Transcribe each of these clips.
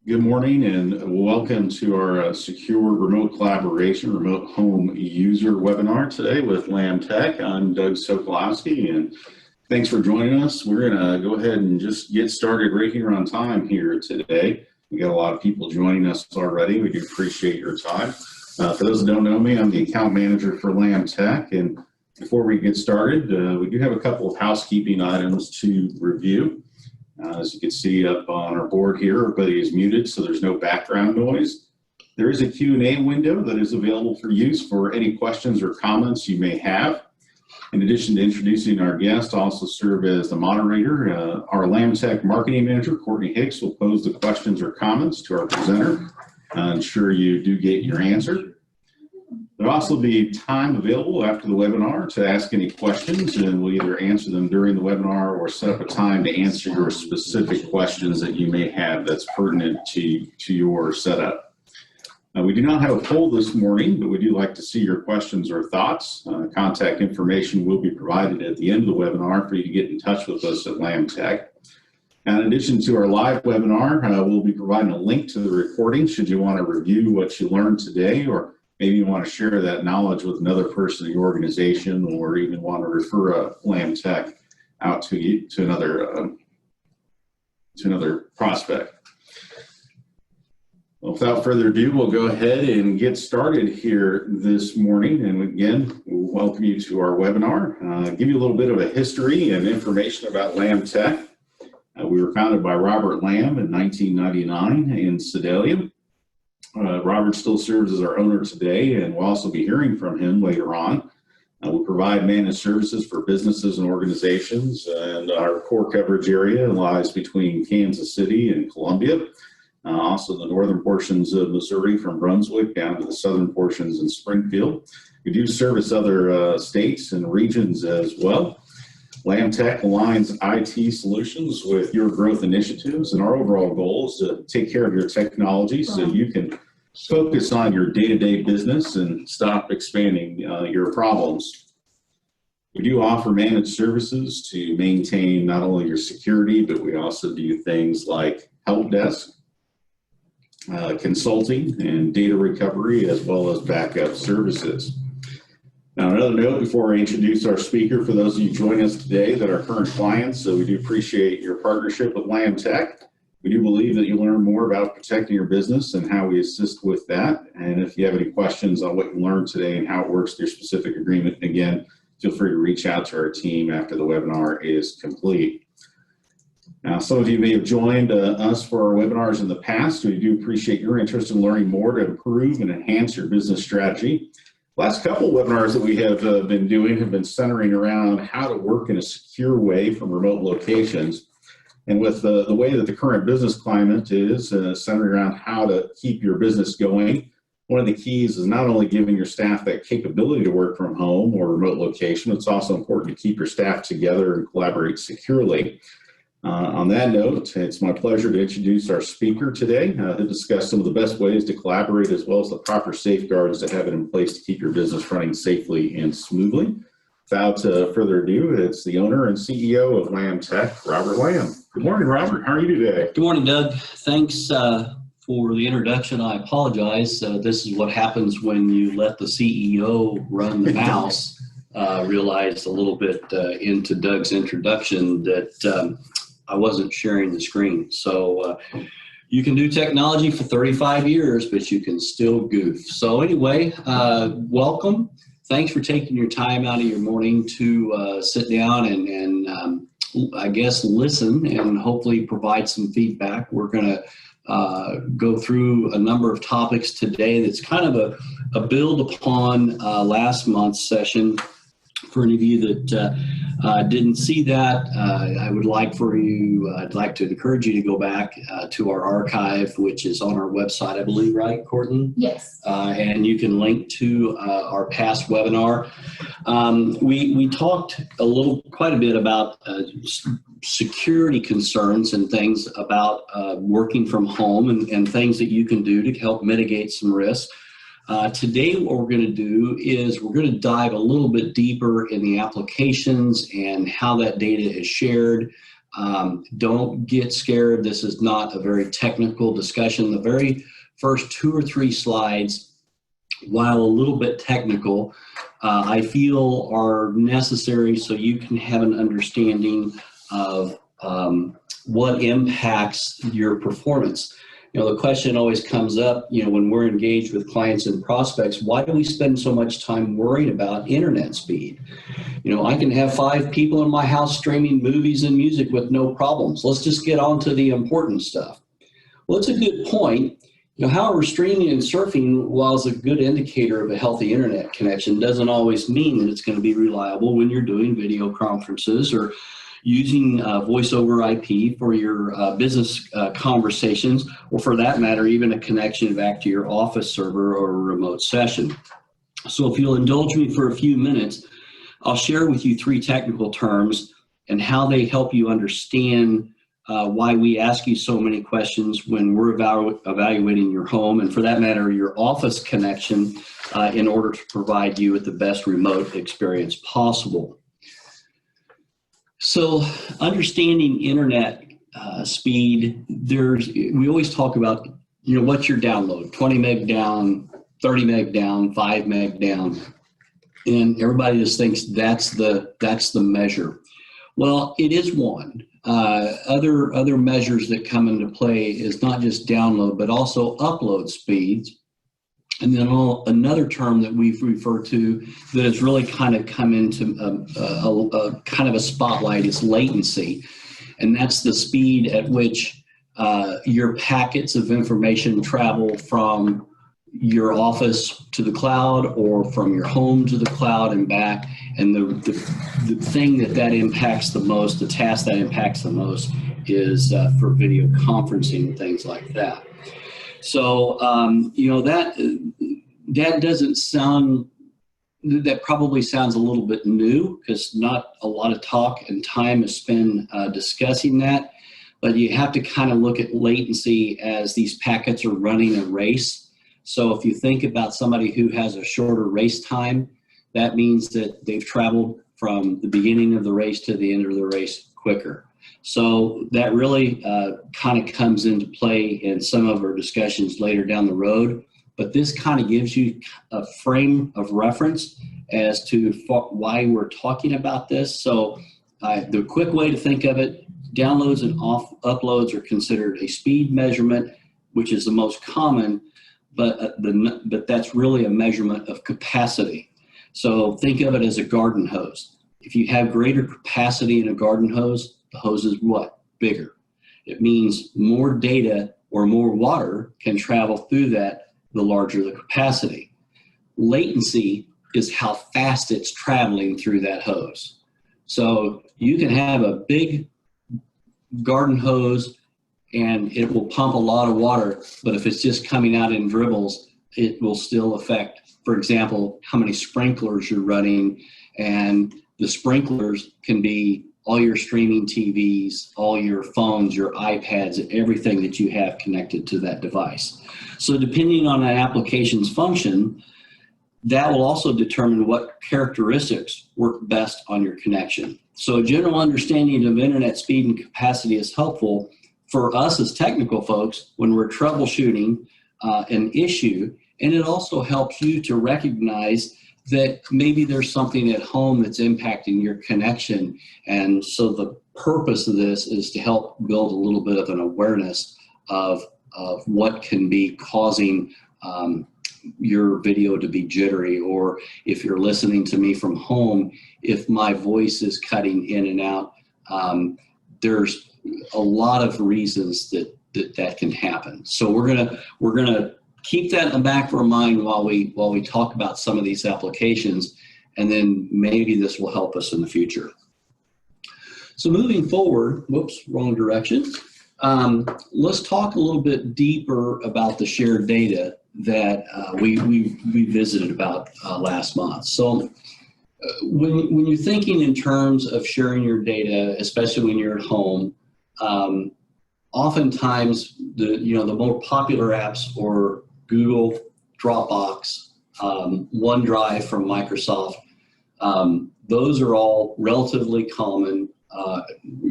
Good morning and welcome to our secure remote collaboration, remote home user webinar today with LammTech. I'm Doug Sokolowski and thanks for joining us. We're going to go ahead and just get started right here on time here today. We got a lot of people joining us already. We do appreciate your time. For those that don't know me, I'm the account manager for LammTech, and before we get started, we do have a couple of housekeeping items to review. As you can see up on our board here, everybody is muted, so there's no background noise. There is a Q&A window that is available for use for any questions or comments you may have. In addition to introducing our guest, I also serve as the moderator. Our LammTech marketing manager, Courtney Hicks, will pose the questions or comments to our presenter. Ensure you do get your answer. There'll also be time available after the webinar to ask any questions, and we'll either answer them during the webinar or set up a time to answer your specific questions that you may have that's pertinent to your setup. We do not have a poll this morning, but we do like to see your questions or thoughts. Contact information will be provided at the end of the webinar for you to get in touch with us at LammTech. In addition to our live webinar, we'll be providing a link to the recording should you want to review what you learned today, or maybe you want to share that knowledge with another person in your organization, or even want to refer a LammTech out to another prospect. Well, without further ado, we'll go ahead and get started here this morning. And again, we'll welcome you to our webinar. Give you a little bit of a history and information about LammTech. We were founded by Robert Lamm in 1999 in Sedalia. Robert still serves as our owner today, and we'll also be hearing from him later on. We provide managed services for businesses and organizations, and our core coverage area lies between Kansas City and Columbia, also the northern portions of Missouri from Brunswick down to the southern portions in Springfield. We do service other states and regions as well. LammTech aligns IT solutions with your growth initiatives, and our overall goal is to take care of your technology so you can focus on your day-to-day business and stop expanding your problems. We do offer managed services to maintain not only your security, but we also do things like help desk, consulting, and data recovery, as well as backup services. Now, another note before I introduce our speaker, for those of you joining us today that are current clients, so we do appreciate your partnership with LammTech. We do believe that you learn more about protecting your business and how we assist with that. And if you have any questions on what you learned today and how it works with your specific agreement, again, feel free to reach out to our team after the webinar is complete. Now, some of you may have joined us for our webinars in the past. We do appreciate your interest in learning more to improve and enhance your business strategy. Last couple webinars that we have been doing have been centering around how to work in a secure way from remote locations. And with the way that the current business climate is centered around how to keep your business going, one of the keys is not only giving your staff that capability to work from home or remote location, it's also important to keep your staff together and collaborate securely. On that note, it's my pleasure to introduce our speaker today to discuss some of the best ways to collaborate, as well as the proper safeguards to have it in place to keep your business running safely and smoothly. Without further ado, it's the owner and CEO of LammTech, Robert Lamm. Good morning, Robert. How are you today? Good morning, Doug. Thanks for the introduction. I apologize. This is what happens when you let the CEO run the mouse. Realized a little bit into Doug's introduction that I wasn't sharing the screen. So you can do technology for 35 years, but you can still goof. So anyway, welcome. Thanks for taking your time out of your morning to sit down and I guess listen and hopefully provide some feedback. We're going to go through a number of topics today that's kind of a build upon last month's session. For any of you that didn't see that, I'd like to encourage you to go back to our archive, which is on our website, I believe, right, Courtney? Yes. And you can link to our past webinar. We talked quite a bit about security concerns and things about working from home and things that you can do to help mitigate some risk. Today, what we're going to do is we're going to dive a little bit deeper in the applications and how that data is shared, Don't get scared. This is not a very technical discussion. The very first 2 or 3 slides, while a little bit technical, I feel are necessary so you can have an understanding of what impacts your performance. The question always comes up, when we're engaged with clients and prospects, why do we spend so much time worrying about internet speed? I can have 5 people in my house streaming movies and music with no problems. Let's just get on to the important stuff. Well, it's a good point. However, streaming and surfing, while it's a good indicator of a healthy internet connection, doesn't always mean that it's going to be reliable when you're doing video conferences or using voice over IP for your business conversations, or for that matter, even a connection back to your office server or a remote session. So if you'll indulge me for a few minutes, I'll share with you 3 technical terms and how they help you understand why we ask you so many questions when we're evaluating your home, and for that matter, your office connection, in order to provide you with the best remote experience possible. So understanding internet speed, we always talk about, what's your download, 20 meg down, 30 meg down, 5 meg down, and everybody just thinks that's the measure. Well, it is one. Other measures that come into play is not just download, but also upload speeds. And then another term that we've referred to that has really kind of come into a kind of a spotlight is latency. And that's the speed at which your packets of information travel from your office to the cloud or from your home to the cloud and back. And the thing that impacts the most, the task that impacts the most is for video conferencing and things like that. So, that doesn't sound, that probably sounds a little bit new because not a lot of talk and time is spent discussing that, but you have to kind of look at latency as these packets are running a race. So if you think about somebody who has a shorter race time, that means that they've traveled from the beginning of the race to the end of the race quicker. So that really kind of comes into play in some of our discussions later down the road. But this kind of gives you a frame of reference as to why we're talking about this. So the quick way to think of it, downloads and uploads are considered a speed measurement, which is the most common, but that's really a measurement of capacity. So think of it as a garden hose. If you have greater capacity in a garden hose, the hose is what? Bigger. It means more data or more water can travel through that, the larger the capacity. Latency is how fast it's traveling through that hose. So you can have a big garden hose and it will pump a lot of water, but if it's just coming out in dribbles, it will still affect, for example, how many sprinklers you're running. And the sprinklers can be all your streaming TVs, all your phones, your iPads, and everything that you have connected to that device. So depending on an application's function, that will also determine what characteristics work best on your connection. So a general understanding of internet speed and capacity is helpful for us as technical folks when we're troubleshooting an issue, and it also helps you to recognize that maybe there's something at home that's impacting your connection. And so the purpose of this is to help build a little bit of an awareness of what can be causing your video to be jittery, or if you're listening to me from home, if my voice is cutting in and out. There's a lot of reasons that can happen. So we're gonna keep that in the back of our mind while we talk about some of these applications, and then maybe this will help us in the future. So moving forward, whoops, wrong direction. Let's talk a little bit deeper about the shared data that we visited about last month. So when you're thinking in terms of sharing your data, especially when you're at home, oftentimes the more popular apps or Google, Dropbox, OneDrive from Microsoft, those are all relatively common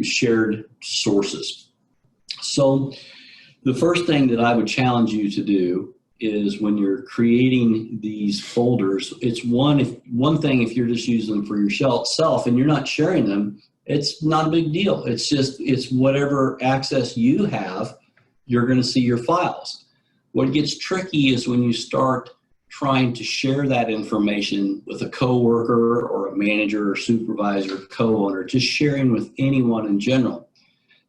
shared sources. So the first thing that I would challenge you to do is when you're creating these folders, it's one thing if you're just using them for yourself and you're not sharing them, it's not a big deal. It's whatever access you have, you're going to see your files. What gets tricky is when you start trying to share that information with a coworker or a manager or supervisor, co-owner, just sharing with anyone in general.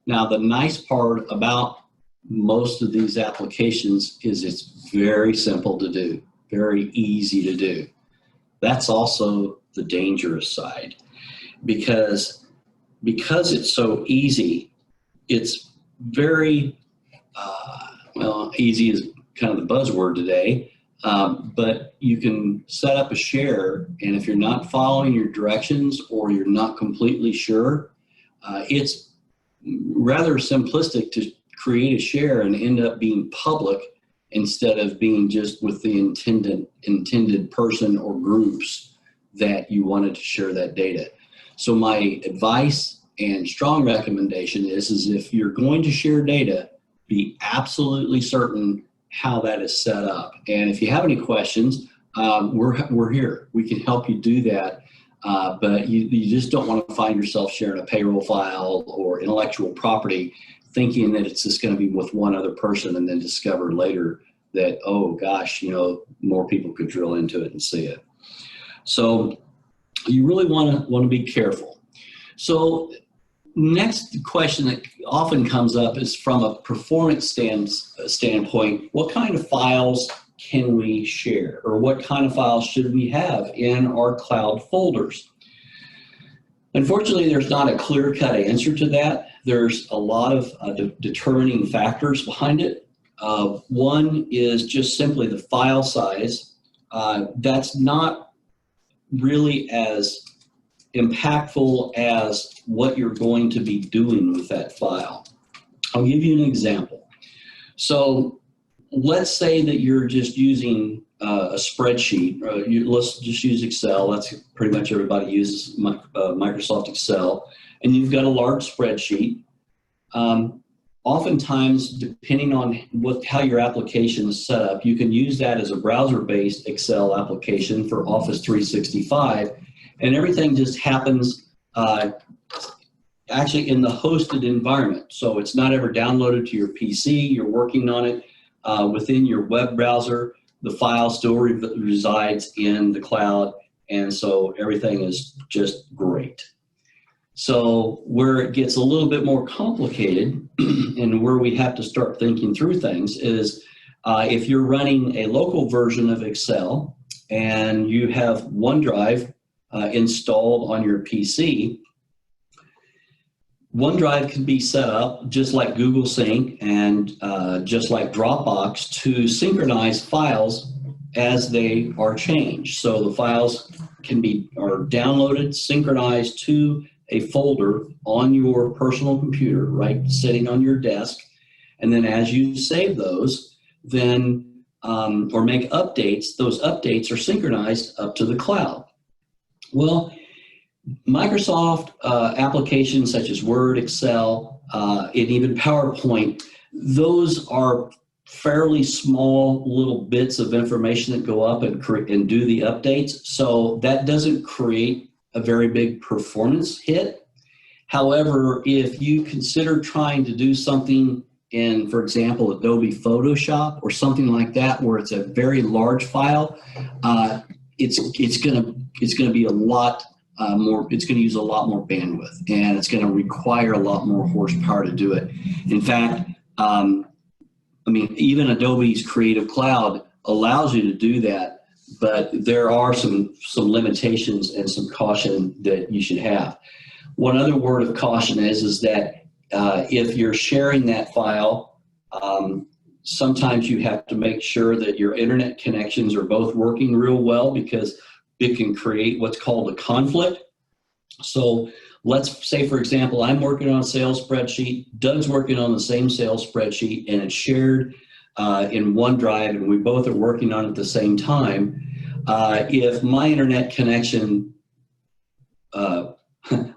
Now, the nice part about most of these applications is it's very simple to do, very easy to do. That's also the dangerous side, because it's so easy, it's very, well, easy is kind of the buzzword today, but you can set up a share, and if you're not following your directions or you're not completely sure, it's rather simplistic to create a share and end up being public instead of being just with the intended person or groups that you wanted to share that data. So my advice and strong recommendation is if you're going to share data, be absolutely certain how that is set up. And if you have any questions, we're here. We can help you do that. But you just don't want to find yourself sharing a payroll file or intellectual property thinking that it's just going to be with one other person and then discover later that, oh gosh, more people could drill into it and see it. So you really want to be careful. So next question that often comes up is from a performance standpoint, what kind of files can we share, or what kind of files should we have in our cloud folders? Unfortunately, there's not a clear-cut answer to that. There's a lot of determining factors behind it. One is just simply the file size. That's not really as impactful as what you're going to be doing with that file. I'll give you an example. So let's say that you're just using a spreadsheet. Let's just use Excel. That's pretty much everybody uses Microsoft Excel. And you've got a large spreadsheet. Oftentimes, depending on how your application is set up, you can use that as a browser-based Excel application for Office 365. And everything just happens actually in the hosted environment. So it's not ever downloaded to your PC. You're working on it within your web browser. The file still resides in the cloud, and so everything is just great. So where it gets a little bit more complicated and where we have to start thinking through things is if you're running a local version of Excel and you have OneDrive installed on your PC, OneDrive can be set up just like Google Sync and just like Dropbox to synchronize files as they are changed. So the files are downloaded, synchronized to a folder on your personal computer, right, sitting on your desk. And then as you save those, then or make updates, those updates are synchronized up to the cloud. Well, Microsoft applications such as Word, Excel, and even PowerPoint, those are fairly small little bits of information that go up and do the updates. So that doesn't create a very big performance hit. However, if you consider trying to do something in, for example, Adobe Photoshop or something like that, where it's a very large file, it's going to be a lot more. It's going to use a lot more bandwidth, and it's going to require a lot more horsepower to do it. In fact, even Adobe's Creative Cloud allows you to do that, but there are some limitations and some caution that you should have. One other word of caution is that if you're sharing that file, sometimes you have to make sure that your internet connections are both working real well, because it can create what's called a conflict. So let's say, for example, I'm working on a sales spreadsheet, Doug's working on the same sales spreadsheet, and it's shared in OneDrive, and we both are working on it at the same time. If my internet connection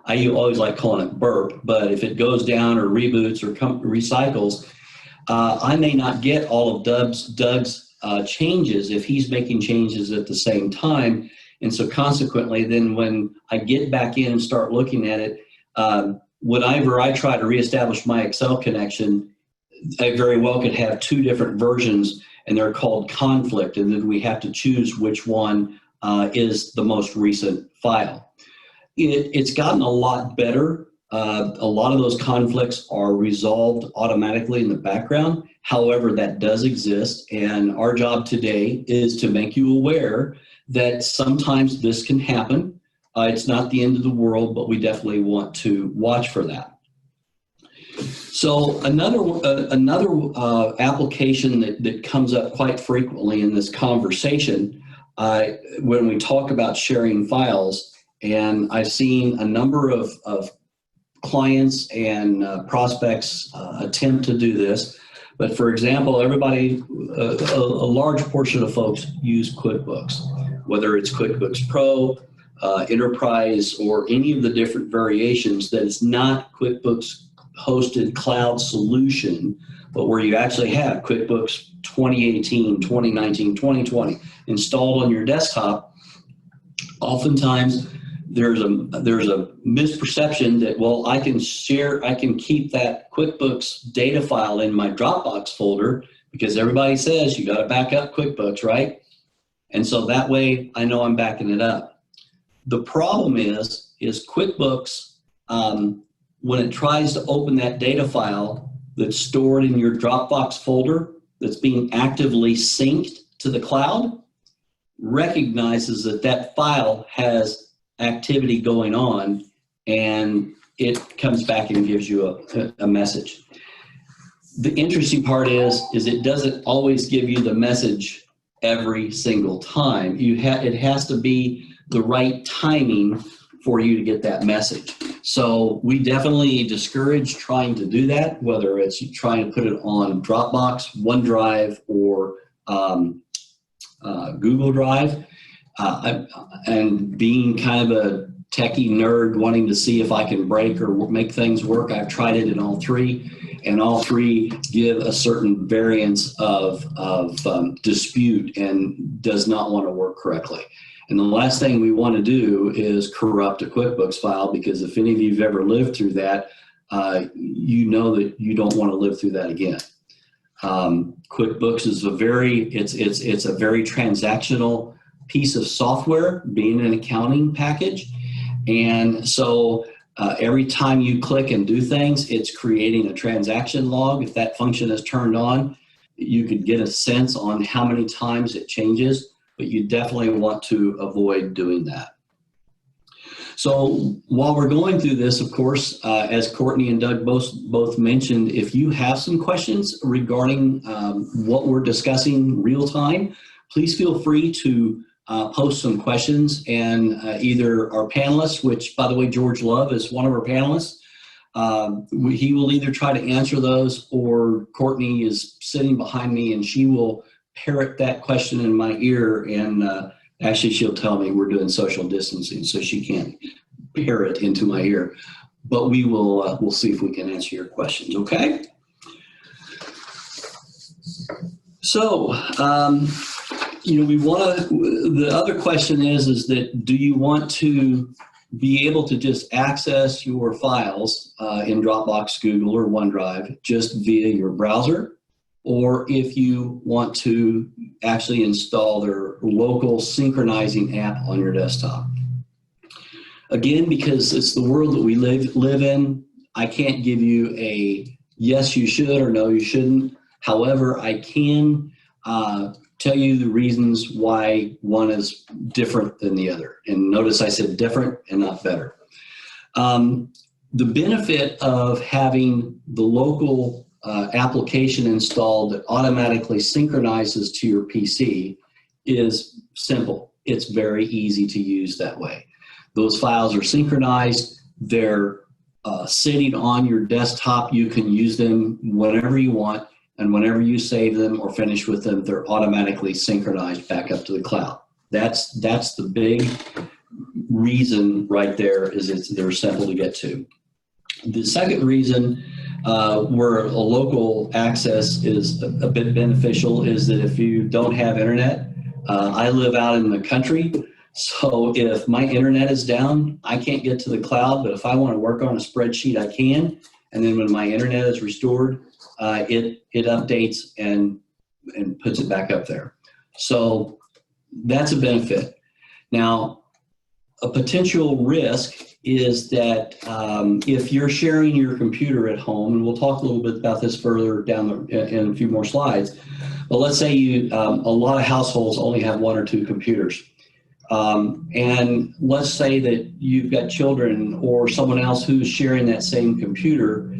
I always like calling it burp, but if it goes down or reboots or recycles, I may not get all of Doug's changes if he's making changes at the same time. And so consequently, then when I get back in and start looking at it, whenever I try to reestablish my Excel connection, I very well could have two different versions, and they're called conflict, and then we have to choose which one is the most recent file. It's gotten a lot better. A lot of those conflicts are resolved automatically in the background. However, that does exist, and our job today is to make you aware that sometimes this can happen. It's not the end of the world, but we definitely want to watch for that. So another application that comes up quite frequently in this conversation when we talk about sharing files, and I've seen a number of clients and prospects attempt to do this. But for example, everybody, a large portion of folks use QuickBooks, whether it's QuickBooks Pro, Enterprise, or any of the different variations that is not QuickBooks hosted cloud solution, but where you actually have QuickBooks 2018, 2019, 2020 installed on your desktop. Oftentimes there's a misperception that, well, I can keep that QuickBooks data file in my Dropbox folder because everybody says you got to back up QuickBooks, right? And so that way I know I'm backing it up. The problem is QuickBooks, when it tries to open that data file that's stored in your Dropbox folder that's being actively synced to the cloud, recognizes that that file has activity going on, and it comes back and gives you a message. The interesting part is it doesn't always give you the message every single time. It has to be the right timing for you to get that message. So we definitely discourage trying to do that, whether it's trying to put it on Dropbox, OneDrive, or Google Drive. And being kind of a techie nerd wanting to see if I can break or make things work, I've tried it in all three, and all three give a certain variance of dispute and does not want to work correctly. And the last thing we want to do is corrupt a QuickBooks file, because if any of you have ever lived through that, you know that you don't want to live through that again. QuickBooks is a very transactional piece of software, being an accounting package. And so every time you click and do things, it's creating a transaction log. If that function is turned on, you could get a sense on how many times it changes, but you definitely want to avoid doing that. So while we're going through this, of course, as Courtney and Doug both mentioned, if you have some questions regarding what we're discussing real time, please feel free to post some questions, and either our panelists, which by the way, George Love is one of our panelists, he will either try to answer those, or Courtney is sitting behind me and she will parrot that question in my ear, and actually she'll tell me we're doing social distancing, so she can't parrot into my ear, but we will we'll see if we can answer your questions. Okay, so we want to, the other question is that, do you want to be able to just access your files in Dropbox, Google, or OneDrive just via your browser, or if you want to actually install their local synchronizing app on your desktop? Again, because it's the world that we live in, I can't give you a yes, you should, or no, you shouldn't. However, I can tell you the reasons why one is different than the other. And notice I said different and not better. The benefit of having the local application installed that automatically synchronizes to your PC is simple. It's very easy to use that way. Those files are synchronized. They're sitting on your desktop. You can use them whenever you want. And whenever you save them or finish with them, they're automatically synchronized back up to the cloud. That's the big reason right there is they're simple to get to. The second reason where a local access is a bit beneficial is that if you don't have internet, I live out in the country, so if my internet is down, I can't get to the cloud, but if I want to work on a spreadsheet, I can. And then when my internet is restored, it updates and puts it back up there. So that's a benefit. Now, a potential risk is that if you're sharing your computer at home, and we'll talk a little bit about this further down in a few more slides, but let's say a lot of households only have one or two computers. And let's say that you've got children or someone else who's sharing that same computer,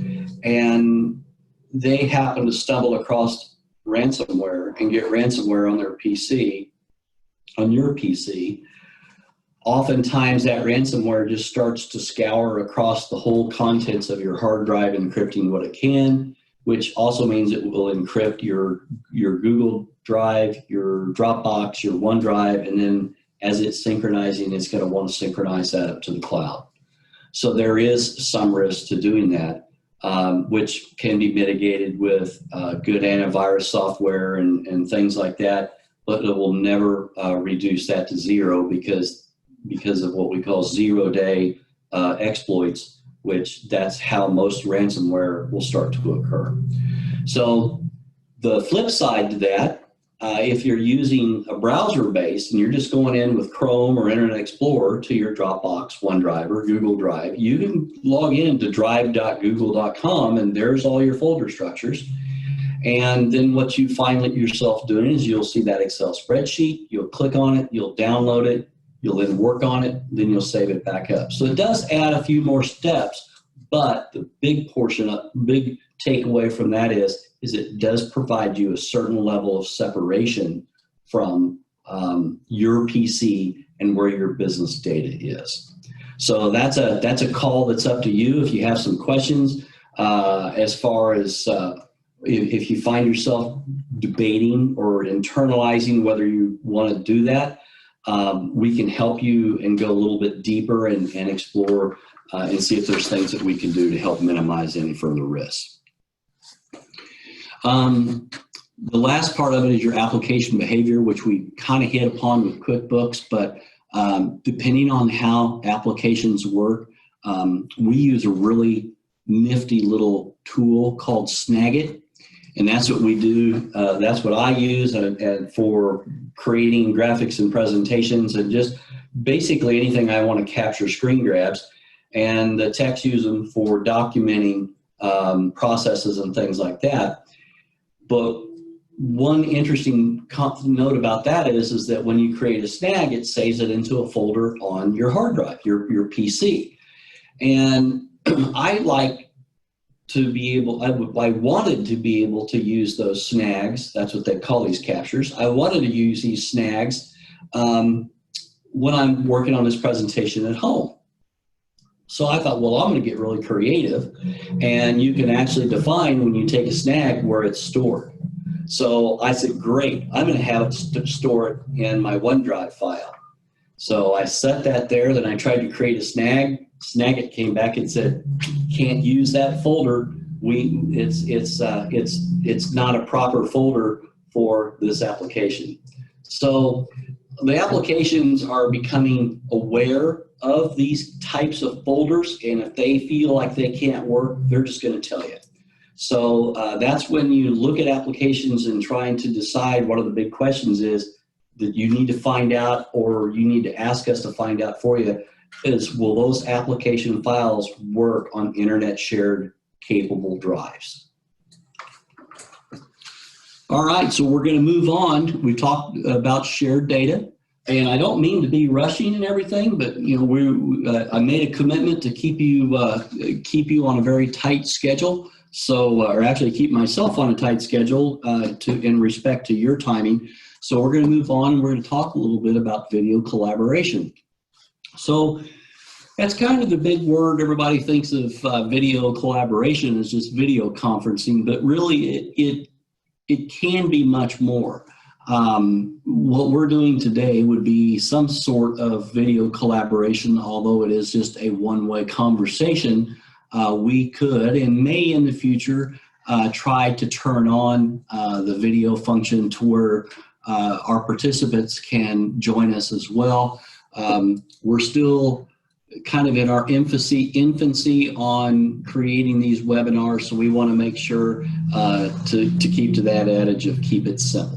and they happen to stumble across ransomware and get ransomware on their PC, on your PC. Oftentimes that ransomware just starts to scour across the whole contents of your hard drive, encrypting what it can, which also means it will encrypt your Google Drive, your Dropbox, your OneDrive, and then as it's synchronizing, it's going to want to synchronize that up to the cloud. So there is some risk to doing that, which can be mitigated with good antivirus software and things like that, but it will never reduce that to zero because of what we call zero-day exploits, which that's how most ransomware will start to occur. So the flip side to that, if you're using a browser base and you're just going in with Chrome or Internet Explorer to your Dropbox, OneDrive, or Google Drive, you can log in to drive.google.com and there's all your folder structures. And then what you find yourself doing is you'll see that Excel spreadsheet, you'll click on it, you'll download it, you'll then work on it, then you'll save it back up. So it does add a few more steps, but the big takeaway from that is it does provide you a certain level of separation from your PC and where your business data is. So that's a call that's up to you. If you have some questions as far as if you find yourself debating or internalizing whether you want to do that, we can help you and go a little bit deeper and explore and see if there's things that we can do to help minimize any further risks. The last part of it is your application behavior, which we kind of hit upon with QuickBooks, but depending on how applications work, we use a really nifty little tool called Snagit. And that's what we do. That's what I use and for creating graphics and presentations and just basically anything I want to capture screen grabs. And the techs use them for documenting processes and things like that. But one interesting note about that is that when you create a snag, it saves it into a folder on your hard drive, your PC. And I like to be able, I wanted to be able to use those snags. That's what they call these captures. I wanted to use these snags when I'm working on this presentation at home. So I thought, well, I'm going to get really creative, and you can actually define when you take a snag where it's stored. So I said, great, I'm going to have it store it in my OneDrive file. So I set that there, then I tried to create a snag. Snagit came back and said, can't use that folder. It's not a proper folder for this application. So the applications are becoming aware of these types of folders, and if they feel like they can't work, they're just going to tell you. So that's when you look at applications and trying to decide what are the big questions is that you need to find out, or you need to ask us to find out for you, is will those application files work on internet shared capable drives? All right, so we're going to move on. We talked about shared data, and I don't mean to be rushing and everything, but you know, I made a commitment to keep you on a very tight schedule. So, or actually keep myself on a tight schedule in respect to your timing. So we're going to move on. We're going to talk a little bit about video collaboration. So that's kind of the big word. Everybody thinks of video collaboration as just video conferencing, but really it can be much more. What we're doing today would be some sort of video collaboration, although it is just a one-way conversation. We could and may in the future try to turn on the video function to where our participants can join us as well. We're still kind of in our infancy on creating these webinars, so we want to make sure to keep to that adage of keep it simple.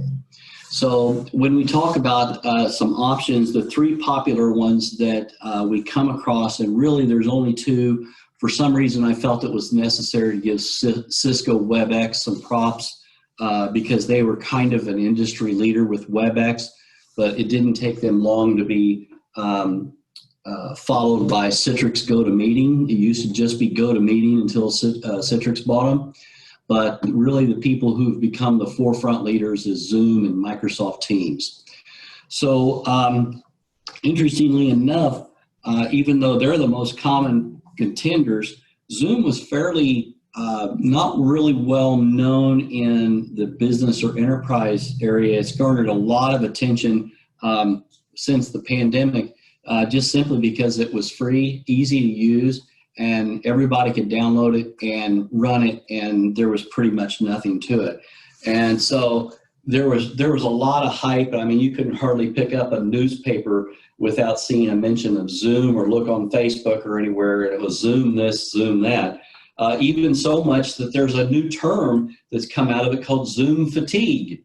So when we talk about some options, the three popular ones that we come across, and really there's only two. For some reason, I felt it was necessary to give Cisco WebEx some props because they were kind of an industry leader with WebEx, but it didn't take them long to be followed by Citrix GoToMeeting. It used to just be GoToMeeting until Citrix bought them. But really the people who've become the forefront leaders is Zoom and Microsoft Teams. So interestingly enough, even though they're the most common contenders, Zoom was fairly not really well known in the business or enterprise area. It's garnered a lot of attention since the pandemic, just simply because it was free, easy to use, and everybody could download it and run it, and there was pretty much nothing to it. And so there was a lot of hype. I mean, you couldn't hardly pick up a newspaper without seeing a mention of Zoom, or look on Facebook or anywhere, and it was Zoom this, Zoom that. Even so much that there's a new term that's come out of it called Zoom fatigue.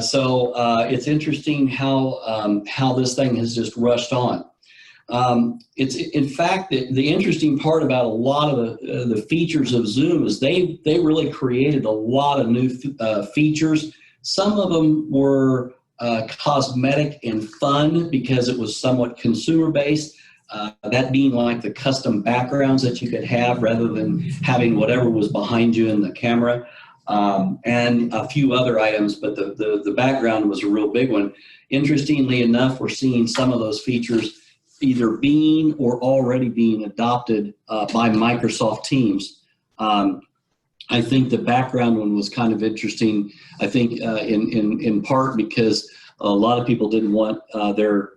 So it's interesting how this thing has just rushed on. It's in fact the interesting part about a lot of the features of Zoom is they really created a lot of new features. Some of them were cosmetic and fun because it was somewhat consumer based. That being like the custom backgrounds that you could have rather than having whatever was behind you in the camera, and a few other items, but the background was a real big one. Interestingly enough, we're seeing some of those features either being or already being adopted by Microsoft Teams. I think the background one was kind of interesting, I think in part because a lot of people didn't want their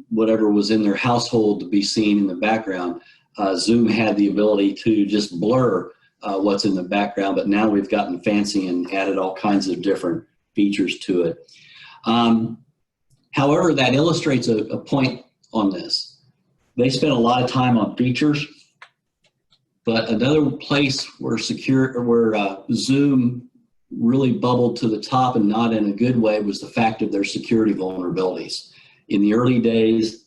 whatever was in their household to be seen in the background. Zoom had the ability to just blur what's in the background, but now we've gotten fancy and added all kinds of different features to it. However, that illustrates a point on this. They spent a lot of time on features, but another place where Zoom really bubbled to the top, and not in a good way, was the fact of their security vulnerabilities. In the early days,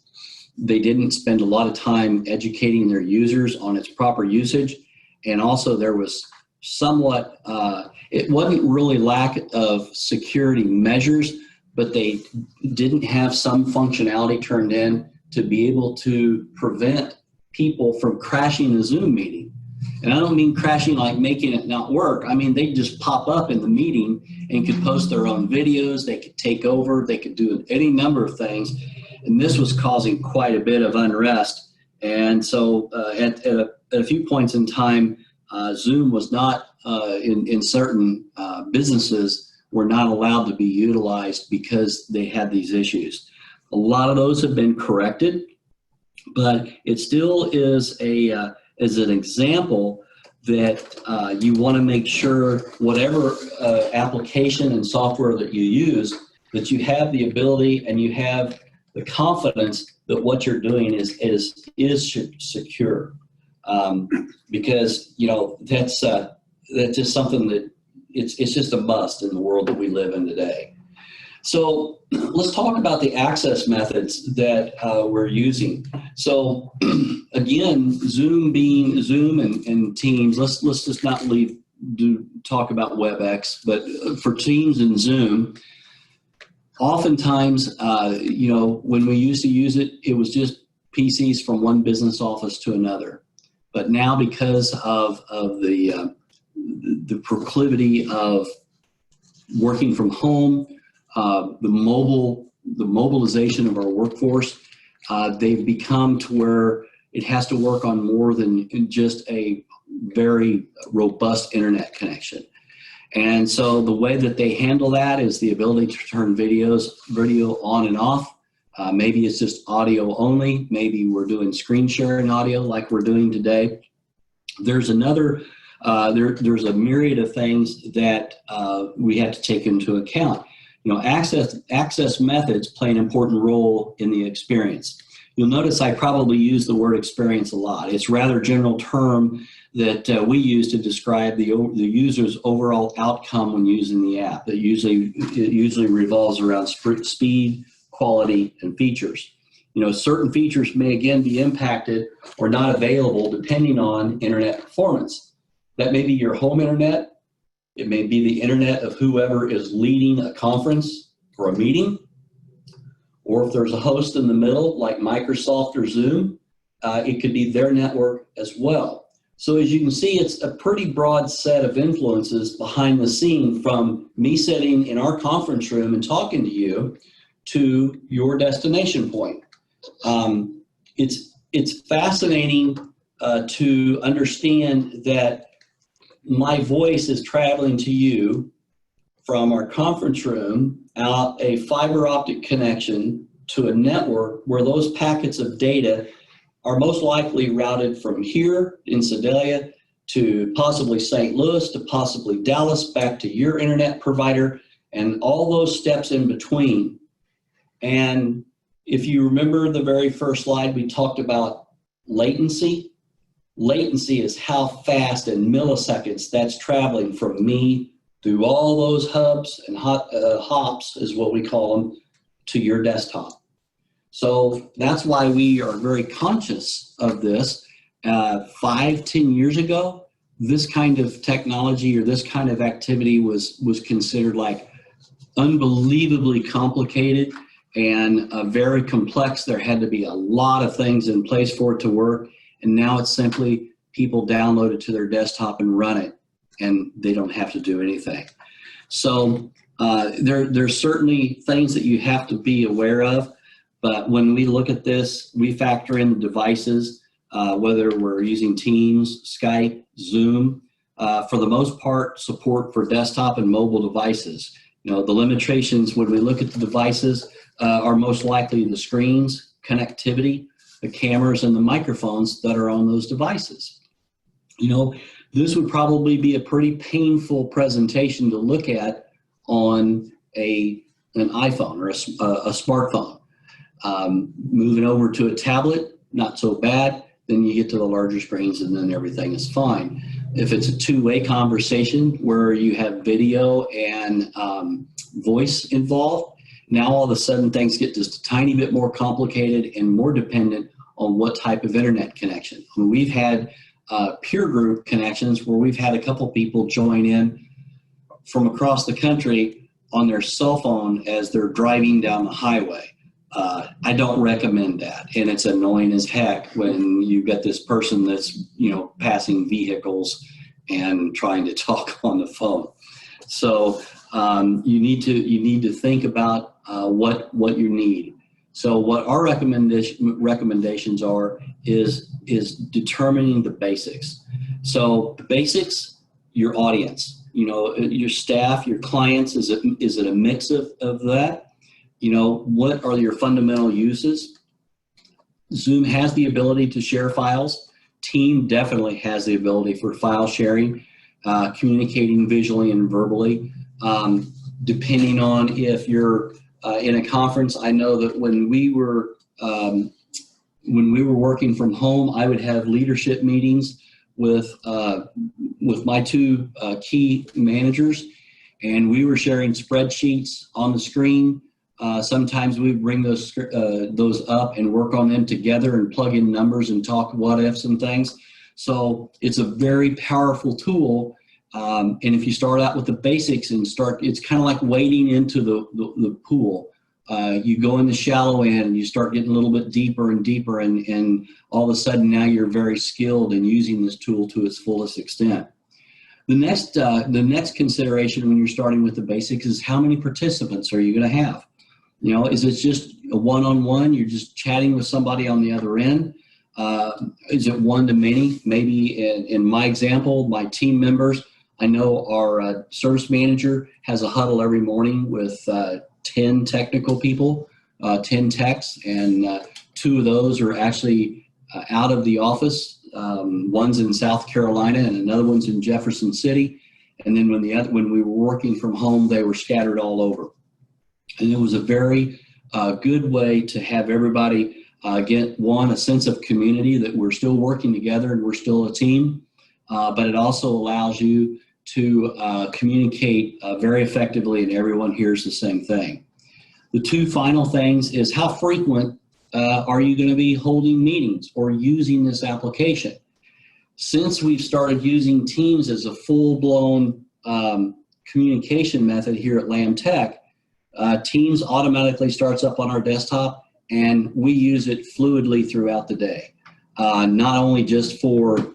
they didn't spend a lot of time educating their users on its proper usage, and also there was somewhat, it wasn't really lack of security measures, but they didn't have some functionality turned in to be able to prevent people from crashing a Zoom meeting. And I don't mean crashing like making it not work. I mean, they just pop up in the meeting and could post their own videos. They could take over. They could do any number of things. And this was causing quite a bit of unrest. And so at a few points in time, Zoom was not, in certain businesses, were not allowed to be utilized because they had these issues. A lot of those have been corrected, but it still is an example that you want to make sure whatever application and software that you use, that you have the ability and you have the confidence that what you're doing is secure. Because that's just something that it's just a must in the world that we live in today. So let's talk about the access methods that we're using. So again, Zoom being Zoom and Teams, let's just not talk about WebEx, but for Teams and Zoom, oftentimes, when we used to use it, it was just PCs from one business office to another. But now, because of the proclivity of working from home, the mobilization of our workforce, they've become to where it has to work on more than just a very robust internet connection. And so the way that they handle that is the ability to turn video on and off. Maybe it's just audio only. Maybe we're doing screen sharing audio like we're doing today. There's another, there's a myriad of things that we have to take into account. Access methods play an important role in the experience. You'll notice I probably use the word experience a lot. It's a rather general term that we use to describe the user's overall outcome when using the app. It usually revolves around speed, quality, and features. Certain features may again be impacted or not available depending on internet performance. That may be your home internet. It may be the internet of whoever is leading a conference or a meeting. Or if there's a host in the middle, like Microsoft or Zoom, it could be their network as well. So as you can see, it's a pretty broad set of influences behind the scene, from me sitting in our conference room and talking to you to your destination point. It's fascinating to understand that my voice is traveling to you from our conference room out a fiber optic connection to a network where those packets of data are most likely routed from here in Sedalia to possibly St. Louis to possibly Dallas, back to your internet provider, and all those steps in between. And if you remember the very first slide, we talked about latency. Latency is how fast in milliseconds that's traveling from me through all those hubs and hops is what we call them, to your desktop. So that's why we are very conscious of this. 5-10 years ago, this kind of technology or this kind of activity was considered like unbelievably complicated and very complex. There had to be a lot of things in place for it to work. And now it's simply people download it to their desktop and run it, and they don't have to do anything. So there's certainly things that you have to be aware of. But when we look at this, we factor in the devices, whether we're using Teams, Skype, Zoom, for the most part, support for desktop and mobile devices. The limitations when we look at the devices are most likely the screens, connectivity, the cameras, and the microphones that are on those devices. This would probably be a pretty painful presentation to look at on an iPhone or a smartphone. Moving over to a tablet, not so bad. Then you get to the larger screens and then everything is fine. If it's a two-way conversation where you have video and voice involved, now all of a sudden things get just a tiny bit more complicated and more dependent on what type of internet connection. We've had peer group connections where we've had a couple people join in from across the country on their cell phone as they're driving down the highway. I don't recommend that, and it's annoying as heck when you get this person that's passing vehicles and trying to talk on the phone. So you need to think about what you need. So what our recommendations are is determining the basics. So the basics, your audience, your staff, your clients, is it a mix of that? What are your fundamental uses? Zoom has the ability to share files. Team definitely has the ability for file sharing, communicating visually and verbally. Depending on if you're in a conference, I know that when we were working from home, I would have leadership meetings with my two key managers, and we were sharing spreadsheets on the screen. Sometimes we bring those up and work on them together and plug in numbers and talk what ifs and things. So it's a very powerful tool. And if you start out with the basics and it's kind of like wading into the pool. You go in the shallow end and you start getting a little bit deeper and deeper, and all of a sudden now you're very skilled in using this tool to its fullest extent. The next consideration when you're starting with the basics is how many participants are you going to have? Is it just a one-on-one? You're just chatting with somebody on the other end? Is it one-to-many? Maybe in my example, my team members, I know our service manager has a huddle every morning with 10 technical people, 10 techs, and 2 of those are actually out of the office. One's in South Carolina and another one's in Jefferson City. And then when we were working from home, they were scattered all over. And it was a very good way to have everybody get, one, a sense of community that we're still working together and we're still a team, but it also allows you to communicate very effectively and everyone hears the same thing. The 2 final things is how frequent are you going to be holding meetings or using this application? Since we've started using Teams as a full-blown communication method here at LammTech, Teams automatically starts up on our desktop and we use it fluidly throughout the day. Not only just for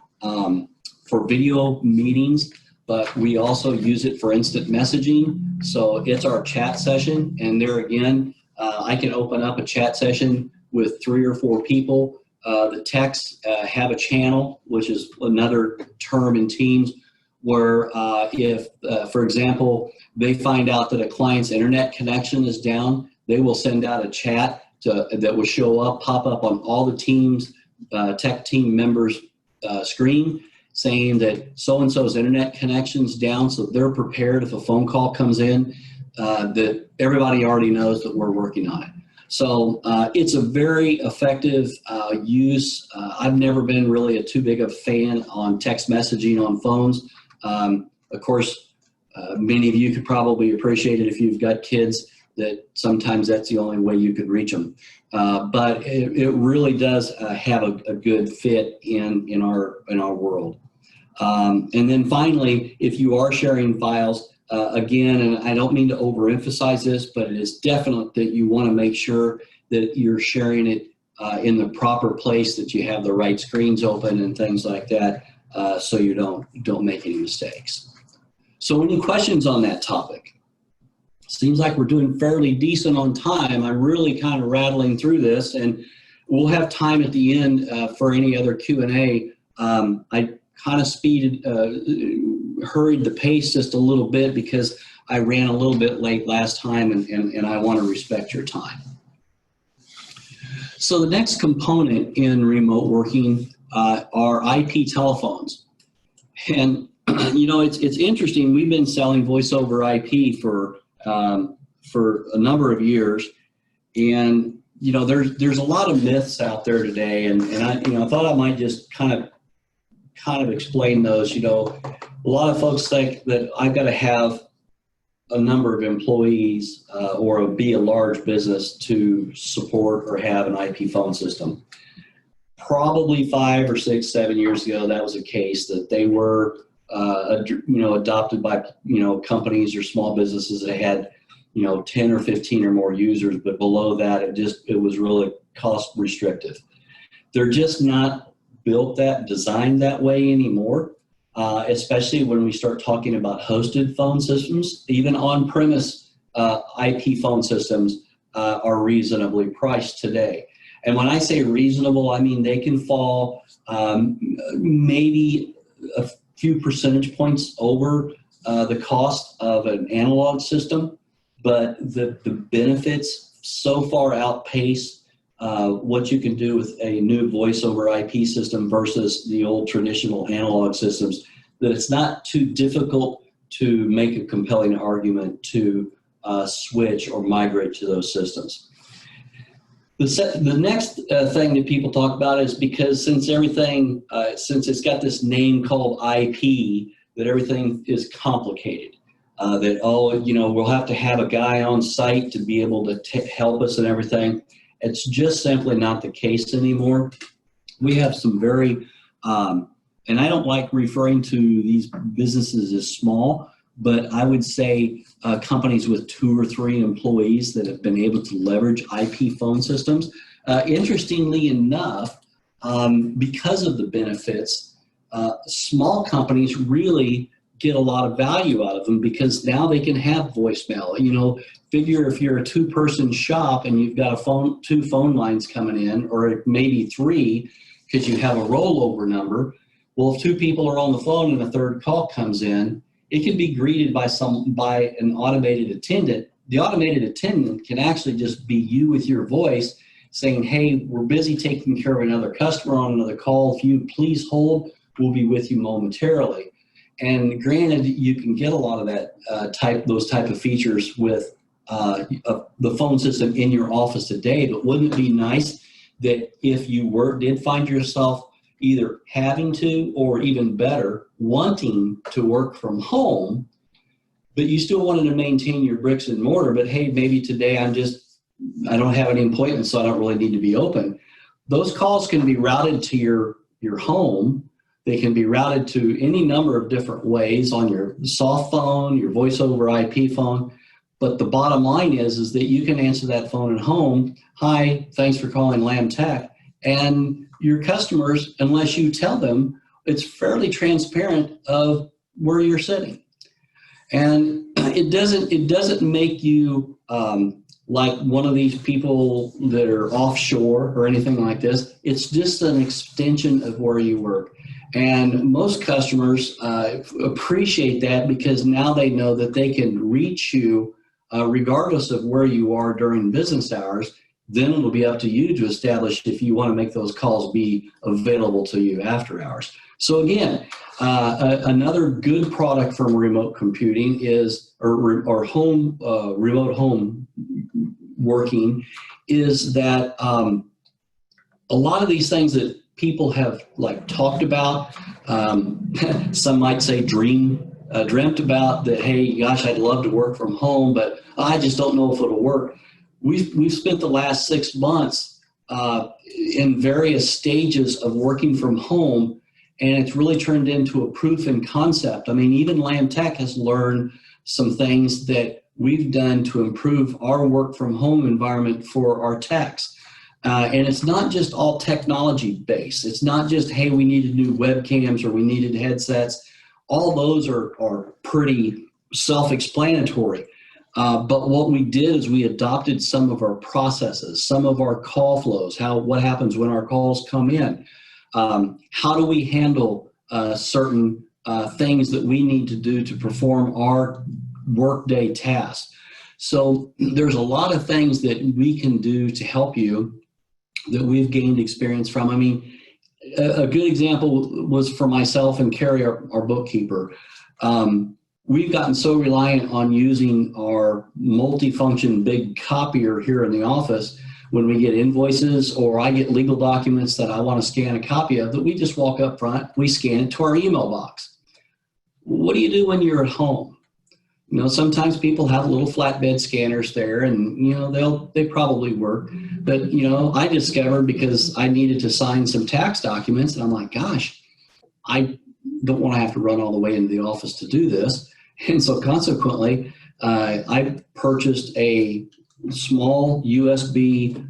video meetings, but we also use it for instant messaging. So it's our chat session, and there again, I can open up a chat session with 3 or 4 people. The techs have a channel, which is another term in Teams, where if, for example, they find out that a client's internet connection is down, they will send out a chat that will pop up on all the Teams tech team members' screen, saying that so-and-so's internet connection's down, so they're prepared if a phone call comes in, that everybody already knows that we're working on it. So it's a very effective use. I've never been really too big of a fan on text messaging on phones. Of course, many of you could probably appreciate it if you've got kids, that sometimes that's the only way you could reach them. But it really does have a good fit in our world. And then finally, if you are sharing files, again, and I don't mean to overemphasize this, but it is definite that you want to make sure that you're sharing it in the proper place, that you have the right screens open and things like that, so you don't make any mistakes. So any questions on that topic? Seems like we're doing fairly decent on time. I'm really kind of rattling through this, and we'll have time at the end for any other Q&A. I kind of hurried the pace just a little bit because I ran a little bit late last time, and I want to respect your time. So the next component in remote working are IP telephones. And you know, it's interesting. We've been selling voice over IP for a number of years, and you know, there's a lot of myths out there today, and I thought I might just kind of explain those. You know, a lot of folks think that I've got to have a number of employees or be a large business to support or have an IP phone system. Probably 5 or 6, 7 years ago, that was a case that they were adopted by companies or small businesses that had 10 or 15 or more users, but below that it was really cost restrictive. They're just not designed that way anymore, especially when we start talking about hosted phone systems. Even on-premise IP phone systems are reasonably priced today. And when I say reasonable, I mean they can fall maybe a few percentage points over the cost of an analog system, but the benefits so far outpace what you can do with a new voice over IP system versus the old traditional analog systems, that it's not too difficult to make a compelling argument to switch or migrate to those systems. The next thing that people talk about is because since it's got this name called IP, that everything is complicated. We'll have to have a guy on site to be able to help us and everything. It's just simply not the case anymore. We have some very, and I don't like referring to these businesses as small, but I would say companies with 2 or 3 employees that have been able to leverage IP phone systems. Interestingly enough, because of the benefits, small companies really get a lot of value out of them, because now they can have voicemail. Figure if you're a 2-person shop and you've got 2 phone lines coming in, or maybe 3, because you have a rollover number. Well, if 2 people are on the phone and a 3rd call comes in, it can be greeted by an automated attendant. The automated attendant can actually just be you with your voice saying, hey, we're busy taking care of another customer on another call. If you please hold, we'll be with you momentarily. And granted, you can get a lot of that those type of features with the phone system in your office today, but wouldn't it be nice that if you did find yourself either having to, or even better, wanting to work from home, but you still wanted to maintain your bricks and mortar, but hey, maybe today I don't have any appointments, so I don't really need to be open. Those calls can be routed to your home. They can be routed to any number of different ways on your soft phone, your voice over IP phone. But the bottom line is that you can answer that phone at home. Hi, thanks for calling LammTech. And your customers, unless you tell them, it's fairly transparent of where you're sitting. And it doesn't make you like one of these people that are offshore or anything like this. It's just an extension of where you work. And most customers appreciate that because now they know that they can reach you regardless of where you are during business hours. Then it'll be up to you to establish if you want to make those calls be available to you after hours. So again, another good product from remote computing is, or home remote home working, is that a lot of these things that people have like talked about, some might say dreamt about, that hey, gosh, I'd love to work from home, but I just don't know if it'll work. We've spent the last 6 months in various stages of working from home, and it's really turned into a proof in concept. I mean, even LammTech has learned some things that we've done to improve our work from home environment for our techs. And it's not just all technology based. It's not just, hey, we needed new webcams or we needed headsets. All those are pretty self-explanatory. But what we did is we adopted some of our processes, some of our call flows, what happens when our calls come in. How do we handle certain things that we need to do to perform our workday tasks? So there's a lot of things that we can do to help you that we've gained experience from. I mean, a good example was for myself and Carrie, our bookkeeper. We've gotten so reliant on using our multifunction big copier here in the office when we get invoices or I get legal documents that I want to scan a copy of, that we just walk up front, we scan it to our email box. What do you do when you're at home? You know, sometimes people have little flatbed scanners there, and you know they probably work. But you know, I discovered, because I needed to sign some tax documents, and I'm like, gosh, I don't want to have to run all the way into the office to do this. And so consequently, I purchased a small USB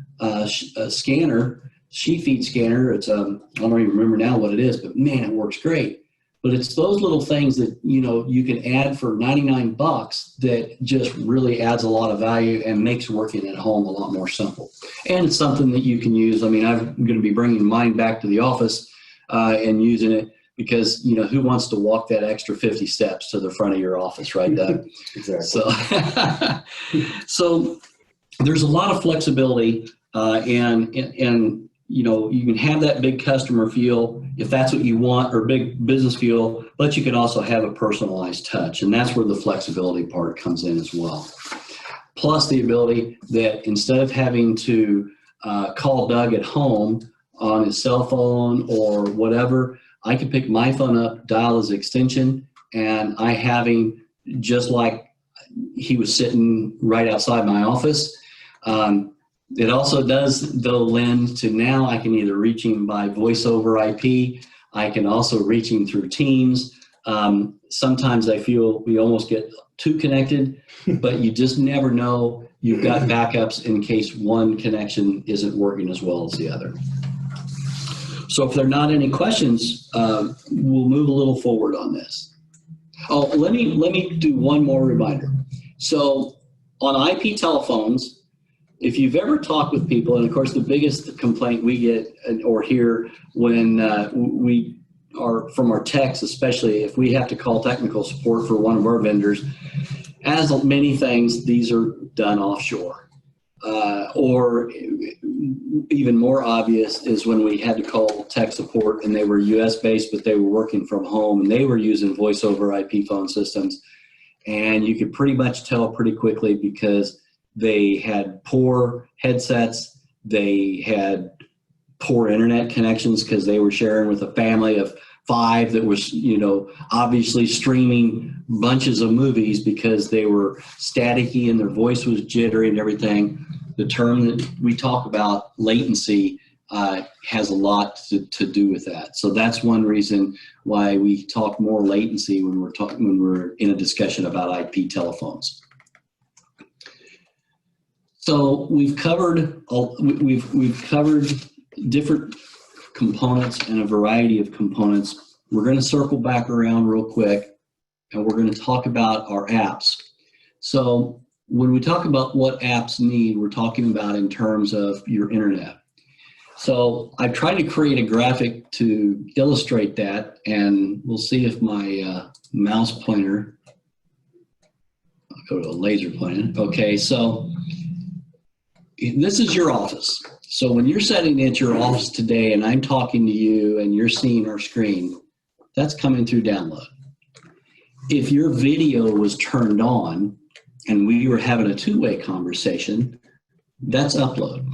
scanner, sheet feed scanner. It's I don't even remember now what it is, but man, it works great. But it's those little things that, you know, you can add for 99 bucks that just really adds a lot of value and makes working at home a lot more simple. And it's something that you can use. I mean, I'm going to be bringing mine back to the office and using it, because, you know, who wants to walk that extra 50 steps to the front of your office, right, Doug? Exactly. So there's a lot of flexibility and you know, you can have that big customer feel if that's what you want, or big business feel, but you can also have a personalized touch. And that's where the flexibility part comes in as well. Plus the ability that instead of having to call Doug at home on his cell phone or whatever, I can pick my phone up, dial his extension, and I have him just like he was sitting right outside my office. It also does, though, lend to now I can either reach him by voice over IP. I can also reach him through Teams. Sometimes I feel we almost get too connected, but you just never know. You've got backups in case one connection isn't working as well as the other. So if there are not any questions, we'll move a little forward on this. Oh, let me do one more reminder. So on IP telephones, if you've ever talked with people, and of course the biggest complaint we get or hear when we from our techs, especially if we have to call technical support for one of our vendors, as many things, these are done offshore. Or even more obvious is when we had to call tech support and they were US based, but they were working from home and they were using voice over IP phone systems. And you could pretty much tell pretty quickly because they had poor headsets, they had poor internet connections because they were sharing with a family of 5 that was, obviously streaming bunches of movies because they were staticky and their voice was jittery and everything. The term that we talk about, latency, has a lot to do with that. So that's one reason why we talk more latency when we're in a discussion about IP telephones. So we've covered different components and a variety of components. We're going to circle back around real quick and we're going to talk about our apps. So when we talk about what apps need, we're talking about in terms of your internet. So I've tried to create a graphic to illustrate that, and we'll see if my mouse pointer, I'll go to a laser pointer. Okay, so this is your office. So when you're sitting at your office today and I'm talking to you and you're seeing our screen, that's coming through download. If your video was turned on and we were having a two-way conversation, that's upload.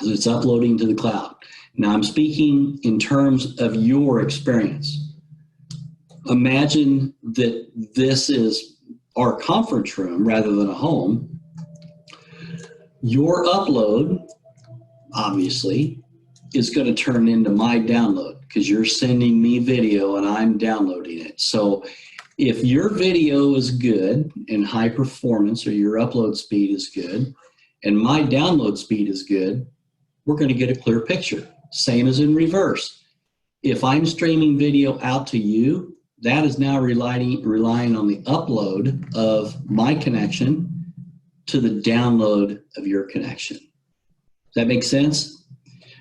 So it's uploading to the cloud. Now I'm speaking in terms of your experience. Imagine that this is our conference room rather than a home. Your upload, obviously, is going to turn into my download because you're sending me video and I'm downloading it. So if your video is good and high performance, or your upload speed is good and my download speed is good, we're going to get a clear picture. Same as in reverse. If I'm streaming video out to you, that is now relying on the upload of my connection to the download of your connection. Does that make sense?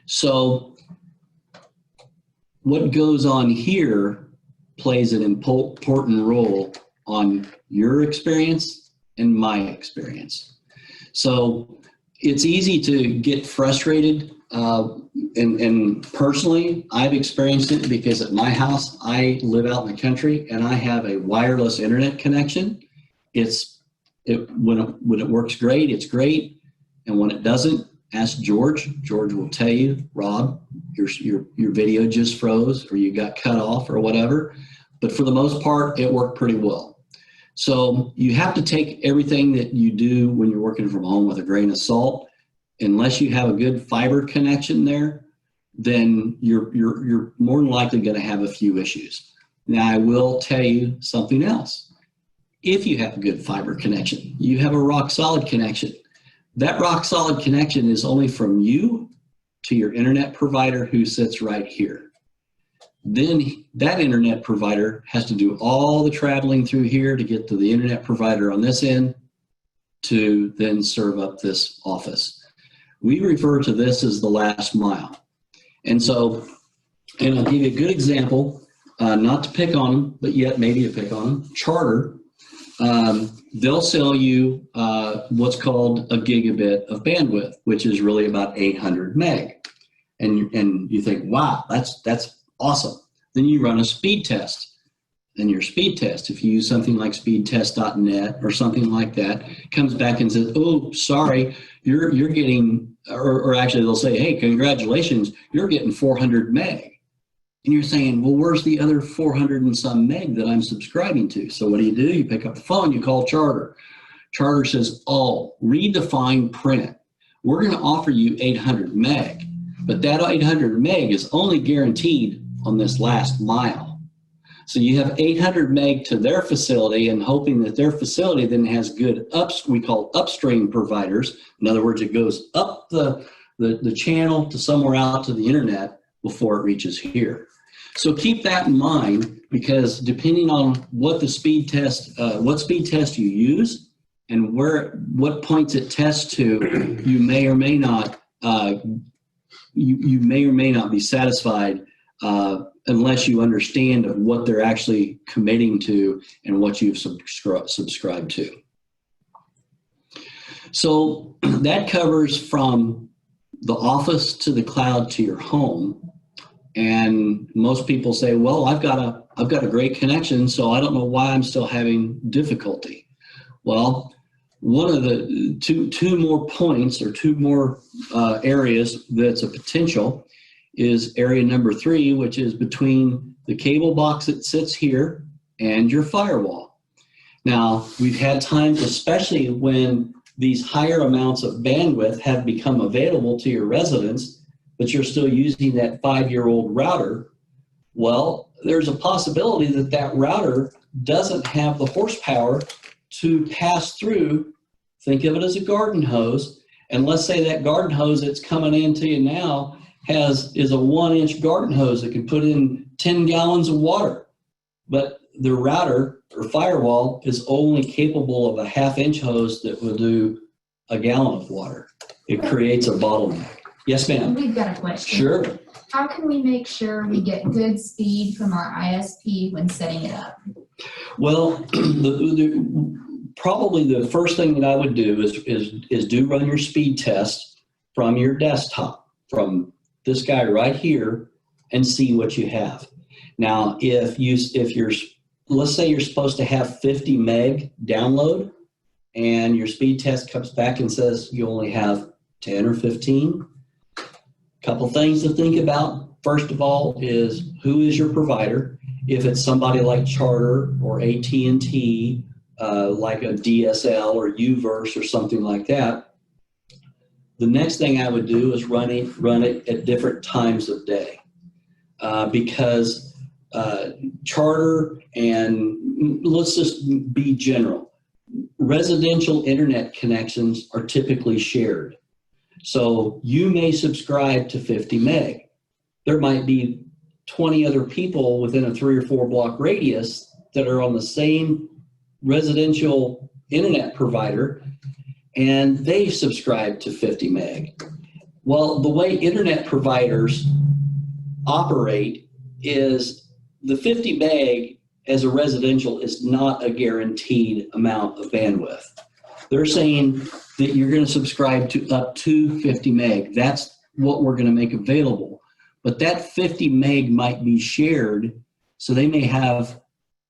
So what goes on here plays an important role on your experience and my experience. So it's easy to get frustrated, and personally, I've experienced it because at my house, I live out in the country and I have a wireless internet connection. When it works great, it's great. And when it doesn't, ask George. George will tell you, Rob, your video just froze or you got cut off or whatever. But for the most part, it worked pretty well. So you have to take everything that you do when you're working from home with a grain of salt. Unless you have a good fiber connection there, then you're more than likely going to have a few issues. Now, I will tell you something else. If you have a good fiber connection, you have a rock solid connection. That rock solid connection is only from you to your internet provider who sits right here. Then that internet provider has to do all the traveling through here to get to the internet provider on this end to then serve up this office. We refer to this as the last mile. And so, and I'll give you a good example, not to pick on them, but yet maybe to pick on them. Charter, they'll sell you what's called a gigabit of bandwidth, which is really about 800 meg. And you think, wow, that's awesome. Then you run a speed test. And your speed test, if you use something like speedtest.net or something like that, comes back and says, oh, sorry, you're getting, or actually they'll say, hey, congratulations, you're getting 400 meg. And you're saying, well, where's the other 400 and some meg that I'm subscribing to? So what do? You pick up the phone, you call Charter. Charter says, oh, read the fine print. We're going to offer you 800 meg, but that 800 meg is only guaranteed on this last mile. So you have 800 meg to their facility and hoping that their facility then has good we call upstream providers. In other words, it goes up the channel to somewhere out to the internet before it reaches here. So keep that in mind, because depending on what speed test you use and what points it tests to, you may or may not be satisfied unless you understand what they're actually committing to and what you've subscribed to. So that covers from the office to the cloud to your home. And most people say, well, I've got a great connection, so I don't know why I'm still having difficulty. Well, one of the two more points or two more areas that's a potential is area number 3, which is between the cable box that sits here and your firewall. Now, we've had times, especially when these higher amounts of bandwidth have become available to your residents, but you're still using that 5-year-old router. Well, there's a possibility that that router doesn't have the horsepower to pass through. Think of it as a garden hose. And let's say that garden hose that's coming into you now is a 1-inch garden hose that can put in 10 gallons of water. But the router or firewall is only capable of a 1/2-inch hose that will do a gallon of water. It creates a bottleneck. Yes, ma'am. We've got a question. Sure. How can we make sure we get good speed from our ISP when setting it up? Well, probably the first thing that I would do is run your speed test from your desktop, from this guy right here, and see what you have. Now, if you're, let's say you're supposed to have 50 meg download, and your speed test comes back and says you only have 10 or 15. Couple things to think about. First of all is, who is your provider? If it's somebody like Charter or AT&T, like a DSL or UVerse or something like that, the next thing I would do is run it at different times of day, because Charter and, let's just be general, residential internet connections are typically shared. So you may subscribe to 50 meg. There might be 20 other people within a 3 or 4 block radius that are on the same residential internet provider, and they subscribe to 50 meg. Well, the way internet providers operate is the 50 meg as a residential is not a guaranteed amount of bandwidth. They're saying that you're going to subscribe to up to 50 meg. That's what we're going to make available. But that 50 meg might be shared, so they may have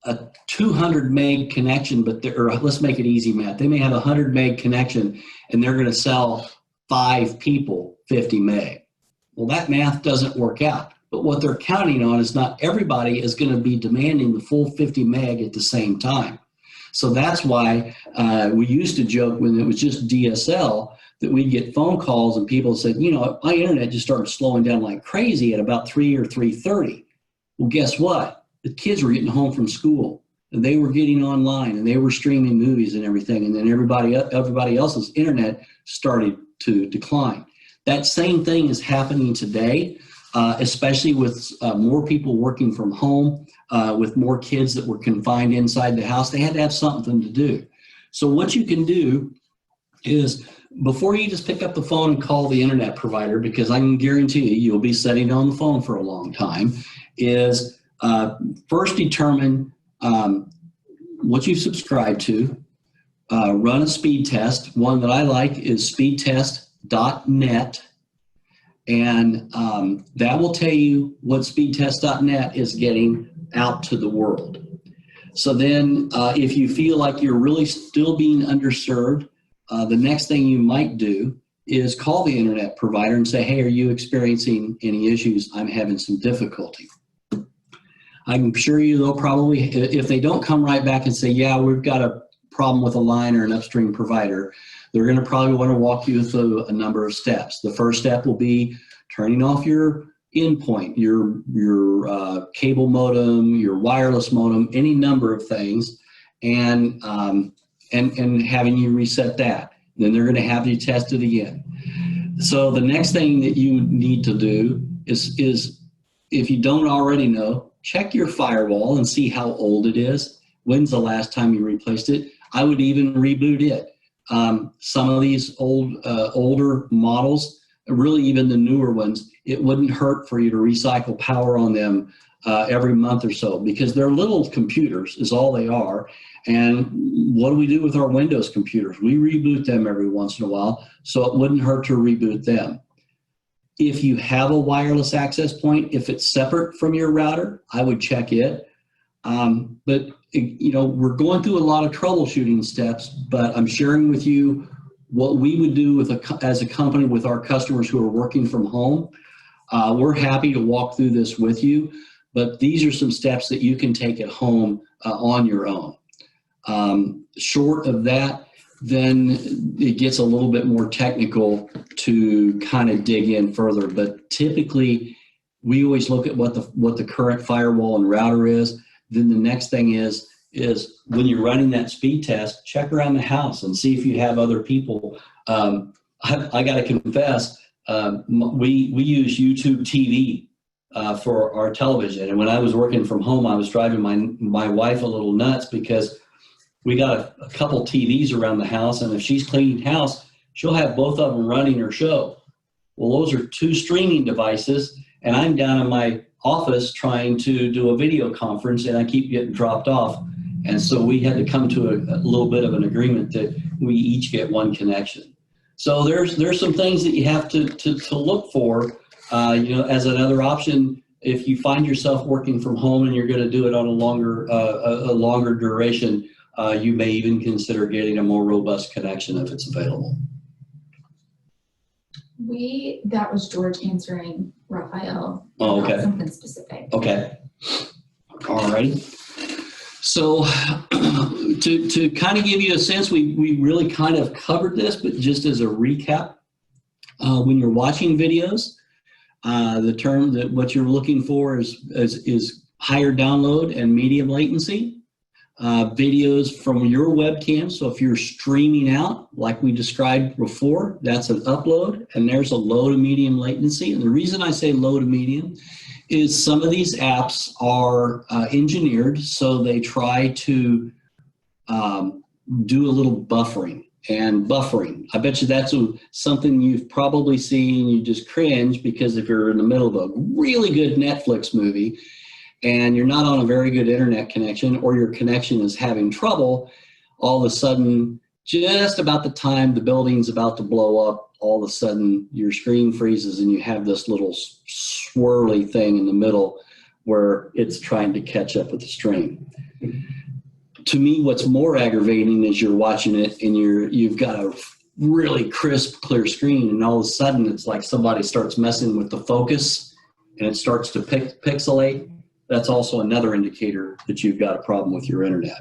a 200 meg connection, or let's make it easy math. They may have a 100 meg connection, and they're going to sell 5 people 50 meg. Well, that math doesn't work out. But what they're counting on is not everybody is going to be demanding the full 50 meg at the same time. So that's why we used to joke when it was just DSL that we'd get phone calls and people said, you know, my internet just started slowing down like crazy at about 3 or 3:30. Well, guess what? The kids were getting home from school and they were getting online and they were streaming movies and everything. And then everybody else's internet started to decline. That same thing is happening today, especially with more people working from home, with more kids that were confined inside the house. They had to have something to do. So what you can do is, before you just pick up the phone and call the internet provider, because I can guarantee you, you'll be sitting on the phone for a long time, is first determine what you've subscribed to, run a speed test. One that I like is speedtest.net. And that will tell you what speedtest.net is getting out to the world. So then if you feel like you're really still being underserved, the next thing you might do is call the internet provider and say, hey, are you experiencing any issues? I'm having some difficulty. I'm sure they'll probably, if they don't come right back and say, yeah, we've got a problem with a line or an upstream provider, they're going to probably want to walk you through a number of steps. The first step will be turning off your endpoint, your cable modem, your wireless modem, any number of things, and having you reset that. Then they're going to have you test it again. So the next thing that you need to do is if you don't already know, check your firewall and see how old it is. When's the last time you replaced it? I would even reboot it. Some of these older models, really even the newer ones, it wouldn't hurt for you to recycle power on them every month or so, because they're little computers is all they are. And what do we do with our Windows computers? We reboot them every once in a while, so it wouldn't hurt to reboot them. If you have a wireless access point, if it's separate from your router, I would check it. But you know, we're going through a lot of troubleshooting steps, but I'm sharing with you what we would do with as a company with our customers who are working from home. We're happy to walk through this with you, but these are some steps that you can take at home on your own. Short of that, then it gets a little bit more technical to kind of dig in further. But typically, we always look at what the current firewall and router is. Then the next thing is when you're running that speed test, check around the house and see if you have other people. I got to confess, we use YouTube TV for our television. And when I was working from home, I was driving my wife a little nuts because we got a couple TVs around the house, and if she's cleaning house, she'll have both of them running her show. Well, those are two streaming devices, and I'm down in my office trying to do a video conference, and I keep getting dropped off. And so we had to come to a little bit of an agreement that we each get one connection. So there's some things that you have to look for, you know, as another option. If you find yourself working from home and you're going to do it on a longer duration, you may even consider getting a more robust connection if it's available. That was George answering Raphael. Oh, okay. Something specific. Okay. All right. So to kind of give you a sense, we really kind of covered this, but just as a recap, when you're watching videos, the term that what you're looking for is higher download and medium latency. Videos from your webcam. So if you're streaming out, like we described before, that's an upload, and there's a low to medium latency. And the reason I say low to medium is some of these apps are engineered so they try to do a little buffering. And buffering, I bet you that's something you've probably seen. You just cringe because if you're in the middle of a really good Netflix movie and you're not on a very good internet connection, or your connection is having trouble, all of a sudden, just about the time the building's about to blow up, all of a sudden your screen freezes and you have this little swirly thing in the middle where it's trying to catch up with the stream. To me, what's more aggravating is you're watching it and you've got a really crisp, clear screen, and all of a sudden it's like somebody starts messing with the focus and it starts to pixelate. That's also another indicator that you've got a problem with your internet.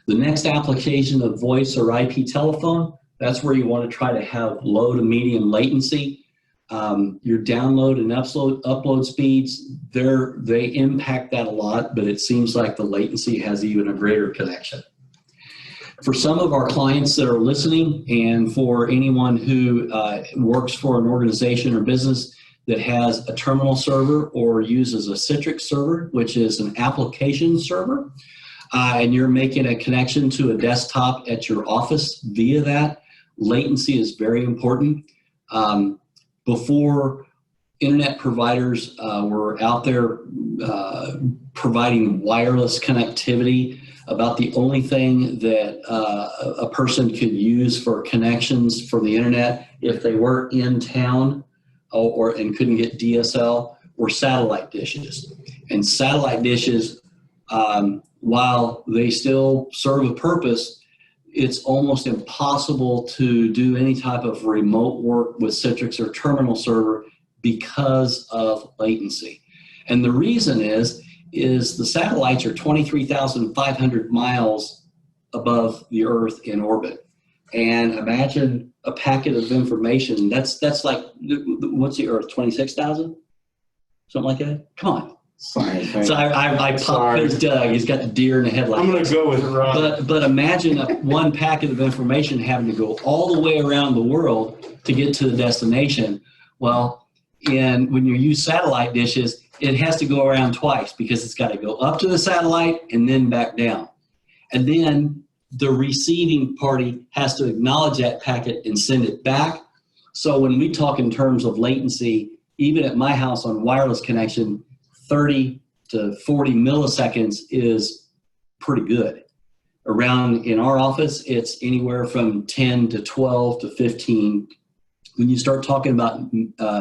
The next application of voice or IP telephone, that's where you want to try to have low to medium latency. Your download and upload speeds, they impact that a lot, but it seems like the latency has even a greater connection. For some of our clients that are listening, and for anyone who works for an organization or business that has a terminal server or uses a Citrix server, which is an application server, and you're making a connection to a desktop at your office via that, latency is very important. Before internet providers were out there providing wireless connectivity, about the only thing that a person could use for connections for the internet if they were in town and couldn't get DSL were satellite dishes. And satellite dishes, while they still serve a purpose, it's almost impossible to do any type of remote work with Citrix or terminal server because of latency. And the reason is the satellites are 23,500 miles above the Earth in orbit. And imagine a packet of information, that's like, what's the Earth, 26,000? Something like that? Come on. Sorry. So I popped, there's Doug, he's got the deer in the headlights. I'm going to go with it, Rob. But imagine one packet of information having to go all the way around the world to get to the destination. Well, when you use satellite dishes, it has to go around twice because it's got to go up to the satellite and then back down. And then the receiving party has to acknowledge that packet and send it back, So when we talk in terms of latency, even at my house on wireless connection, 30 to 40 milliseconds is pretty good. Around in our office, it's anywhere from 10 to 12 to 15. When you start talking about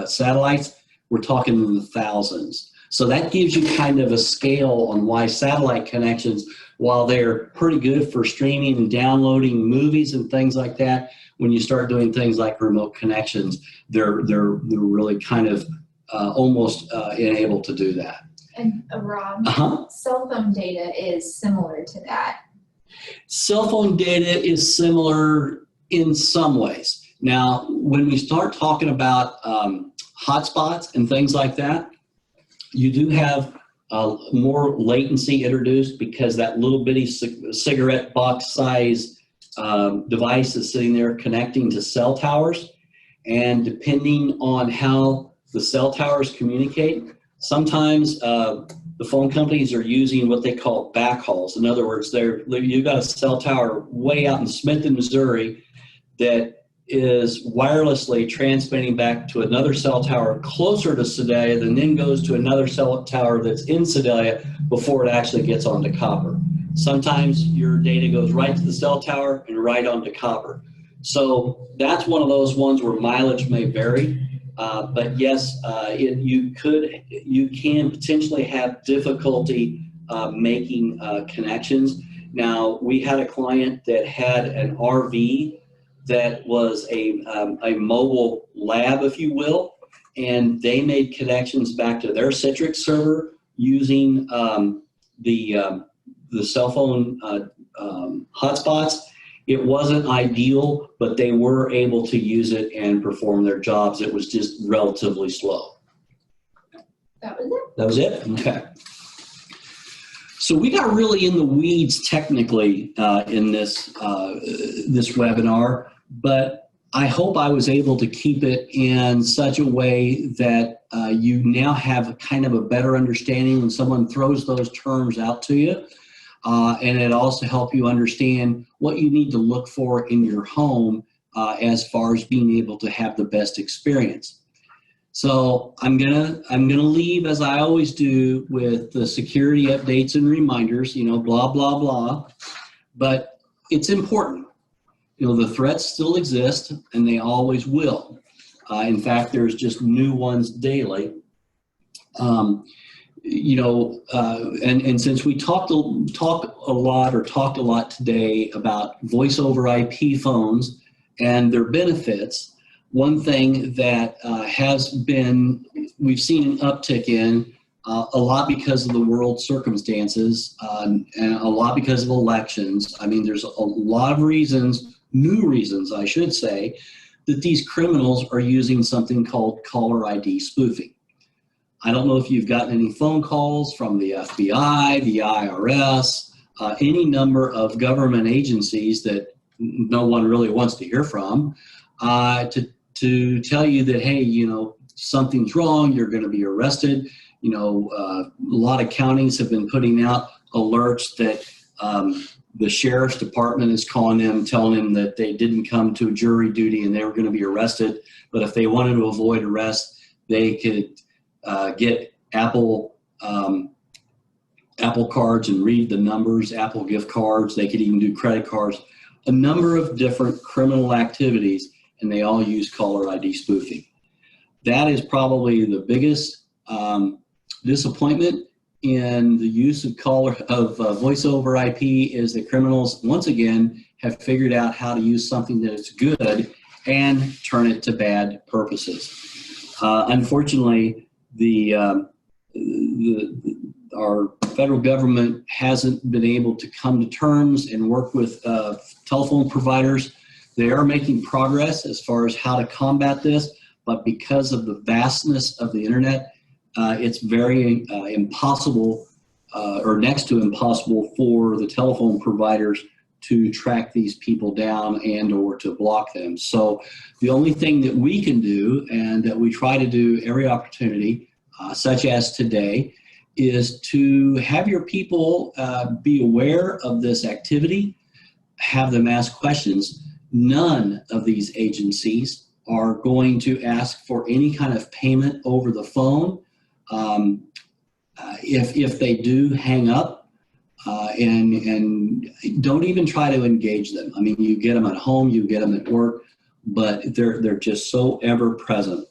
satellites, we're talking in the thousands. So that gives you kind of a scale on why satellite connections, while they're pretty good for streaming and downloading movies and things like that, when you start doing things like remote connections, they're really kind of almost enabled to do that. And Rob, cell phone data is similar to that. Cell phone data is similar in some ways. Now, when we start talking about hotspots and things like that, you do have more latency introduced because that little bitty cigarette box size device is sitting there connecting to cell towers. And depending on how the cell towers communicate, sometimes the phone companies are using what they call backhauls. In other words, you've got a cell tower way out in Smithton, Missouri that is wirelessly transmitting back to another cell tower closer to Sedalia, and then goes to another cell tower that's in Sedalia before it actually gets onto copper. Sometimes your data goes right to the cell tower and right onto copper. So that's one of those ones where mileage may vary. But yes, you can potentially have difficulty making connections. Now, we had a client that had an RV that was a mobile lab, if you will, and they made connections back to their Citrix server using the cell phone hotspots. It wasn't ideal, but they were able to use it and perform their jobs. It was just relatively slow. That was it? That was it? Okay. So we got really in the weeds technically in this webinar, but I hope I was able to keep it in such a way that you now have kind of a better understanding when someone throws those terms out to you. And it also helps you understand what you need to look for in your home as far as being able to have the best experience. So I'm gonna leave, as I always do, with the security updates and reminders, blah, blah, blah. But it's important. The threats still exist, and they always will. In fact, there's just new ones daily. And since we talked a lot today about voice over IP phones and their benefits, one thing that we've seen an uptick in a lot because of the world circumstances and a lot because of elections. I mean, there's a lot of reasons, new reasons, I should say, that these criminals are using something called caller ID spoofing. I don't know if you've gotten any phone calls from the FBI, the IRS, any number of government agencies that no one really wants to hear from, to tell you that, hey, something's wrong, you're going to be arrested. A lot of counties have been putting out alerts that the sheriff's department is calling them, telling them that they didn't come to jury duty and they were going to be arrested. But if they wanted to avoid arrest, they could get Apple cards and read the numbers, Apple gift cards. They could even do credit cards, a number of different criminal activities, and they all use caller ID spoofing. That is probably the biggest disappointment in the use of voice over IP is that criminals, once again, have figured out how to use something that is good and turn it to bad purposes. Unfortunately, our federal government hasn't been able to come to terms and work with telephone providers. They are making progress as far as how to combat this, but because of the vastness of the internet, it's very impossible or next to impossible for the telephone providers to track these people down and or to block them. So the only thing that we can do, and that we try to do every opportunity, such as today, is to have your people be aware of this activity, have them ask questions. None of these agencies are going to ask for any kind of payment over the phone. If they do, hang up and don't even try to engage them. I mean, you get them at home, you get them at work, but they're just so ever present.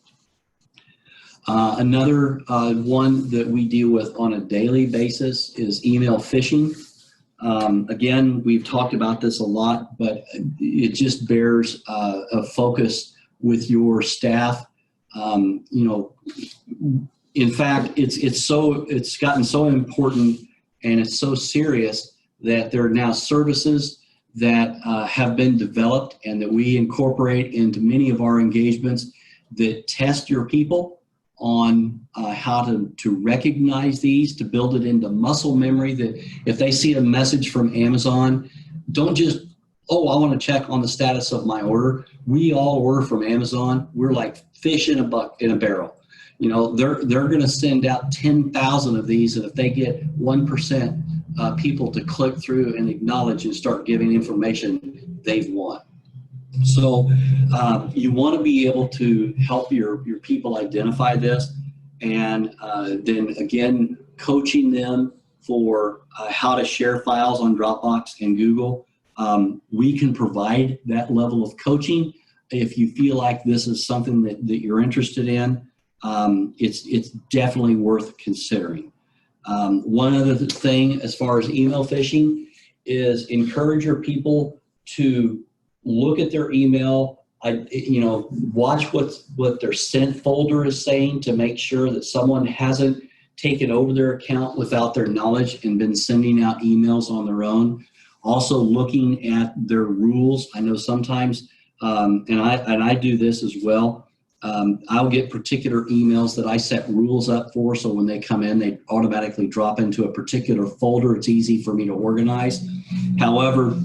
Another one that we deal with on a daily basis is email phishing. Again, we've talked about this a lot, but it just bears a focus with your staff. In fact, it's gotten so important and it's so serious that there are now services that have been developed and that we incorporate into many of our engagements that test your people on how to recognize these, to build it into muscle memory, that if they see a message from Amazon, don't just, oh, I want to check on the status of my order. We all order from Amazon. We're like fish in a barrel. You know, they're going to send out 10,000 of these, and if they get 1% people to click through and acknowledge and start giving information, they've won. So you want to be able to help your people identify this, and then again, coaching them for how to share files on Dropbox and Google. We can provide that level of coaching. If you feel like this is something that you're interested in, it's definitely worth considering. One other thing as far as email phishing is encourage your people to look at their email. Watch what their sent folder is saying to make sure that someone hasn't taken over their account without their knowledge and been sending out emails on their own. Also looking at their rules. I know sometimes, and I do this as well. I'll get particular emails that I set rules up for, so when they come in, they automatically drop into a particular folder. It's easy for me to organize. However,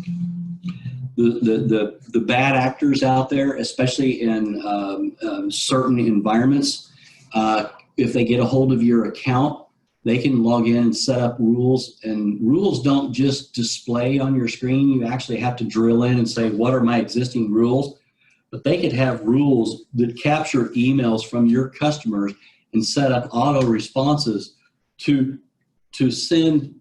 the bad actors out there, especially in certain environments, if they get a hold of your account, they can log in and set up rules. And rules don't just display on your screen. You actually have to drill in and say, what are my existing rules? But they could have rules that capture emails from your customers and set up auto responses to send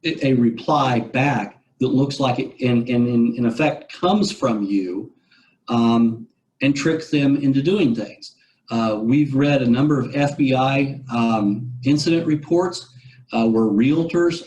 a reply back that looks like it and in effect comes from you, and tricks them into doing things. We've read a number of FBI incident reports where realtors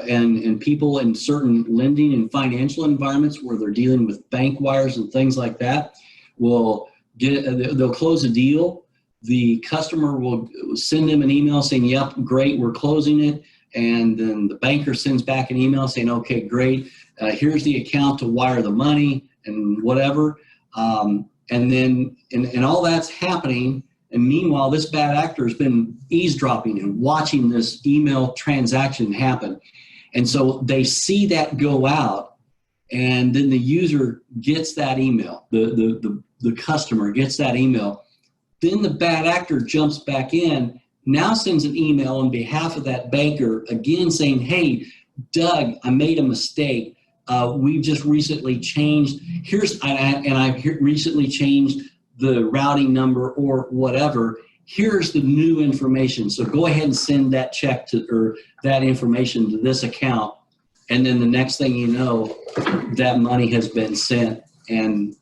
and people in certain lending and financial environments where they're dealing with bank wires and things like that they'll close a deal. The customer will send them an email saying, yep, great, we're closing it. And then the banker sends back an email saying, okay, great, here's the account to wire the money and whatever. And then all that's happening. And meanwhile, this bad actor has been eavesdropping and watching this email transaction happen. And so they see that go out, and then the user gets that email, the customer gets that email. Then the bad actor jumps back in, now sends an email on behalf of that banker, again saying, hey, Doug, I made a mistake. We've just recently changed, I've recently changed the routing number or whatever. Here's the new information. So go ahead and send that check or that information to this account. And then the next thing you know, that money has been sent and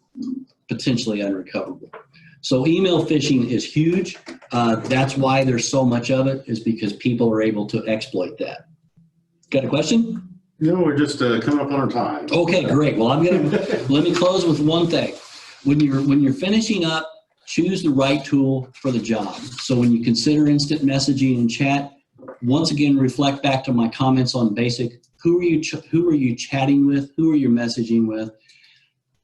potentially unrecoverable. So email phishing is huge. That's why there's so much of it, is because people are able to exploit that. Got a question? No, we're just coming up on our time. Okay, great. Well, let me close with one thing. When you're finishing up, choose the right tool for the job. So when you consider instant messaging and chat, once again, reflect back to my comments on basic. Who are you chatting with? Who are you messaging with?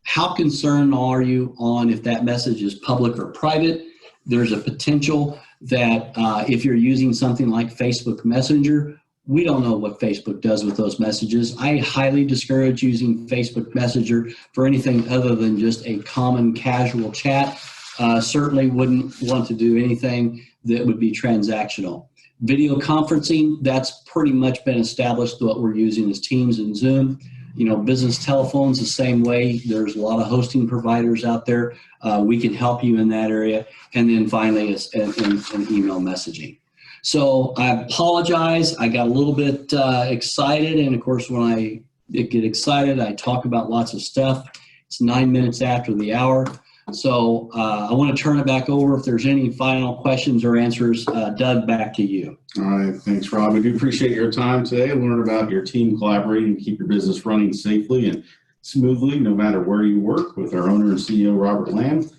How concerned are you on if that message is public or private? There's a potential that if you're using something like Facebook Messenger, we don't know what Facebook does with those messages. I highly discourage using Facebook Messenger for anything other than just a common casual chat. Certainly wouldn't want to do anything that would be transactional. Video conferencing, that's pretty much been established. What we're using is Teams and Zoom. Business telephones the same way. There's a lot of hosting providers out there. We can help you in that area. And then finally, it's an email messaging. So I apologize. I got a little bit excited. And of course, when I get excited, I talk about lots of stuff. It's 9 minutes after the hour. So I want to turn it back over. If there's any final questions or answers, Doug, back to you. All right, thanks, Rob. I do appreciate your time today. Learn about your team collaborating and keep your business running safely and smoothly, no matter where you work, with our owner and CEO, Robert Lamm.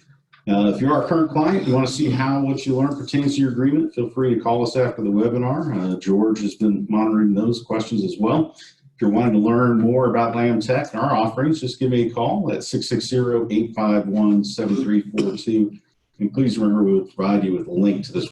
If you're our current client, you want to see how what you learned pertains to your agreement, feel free to call us after the webinar. George has been monitoring those questions as well. If you're wanting to learn more about LammTech and our offerings, just give me a call at 660-851-7342. And please remember, we'll provide you with a link to this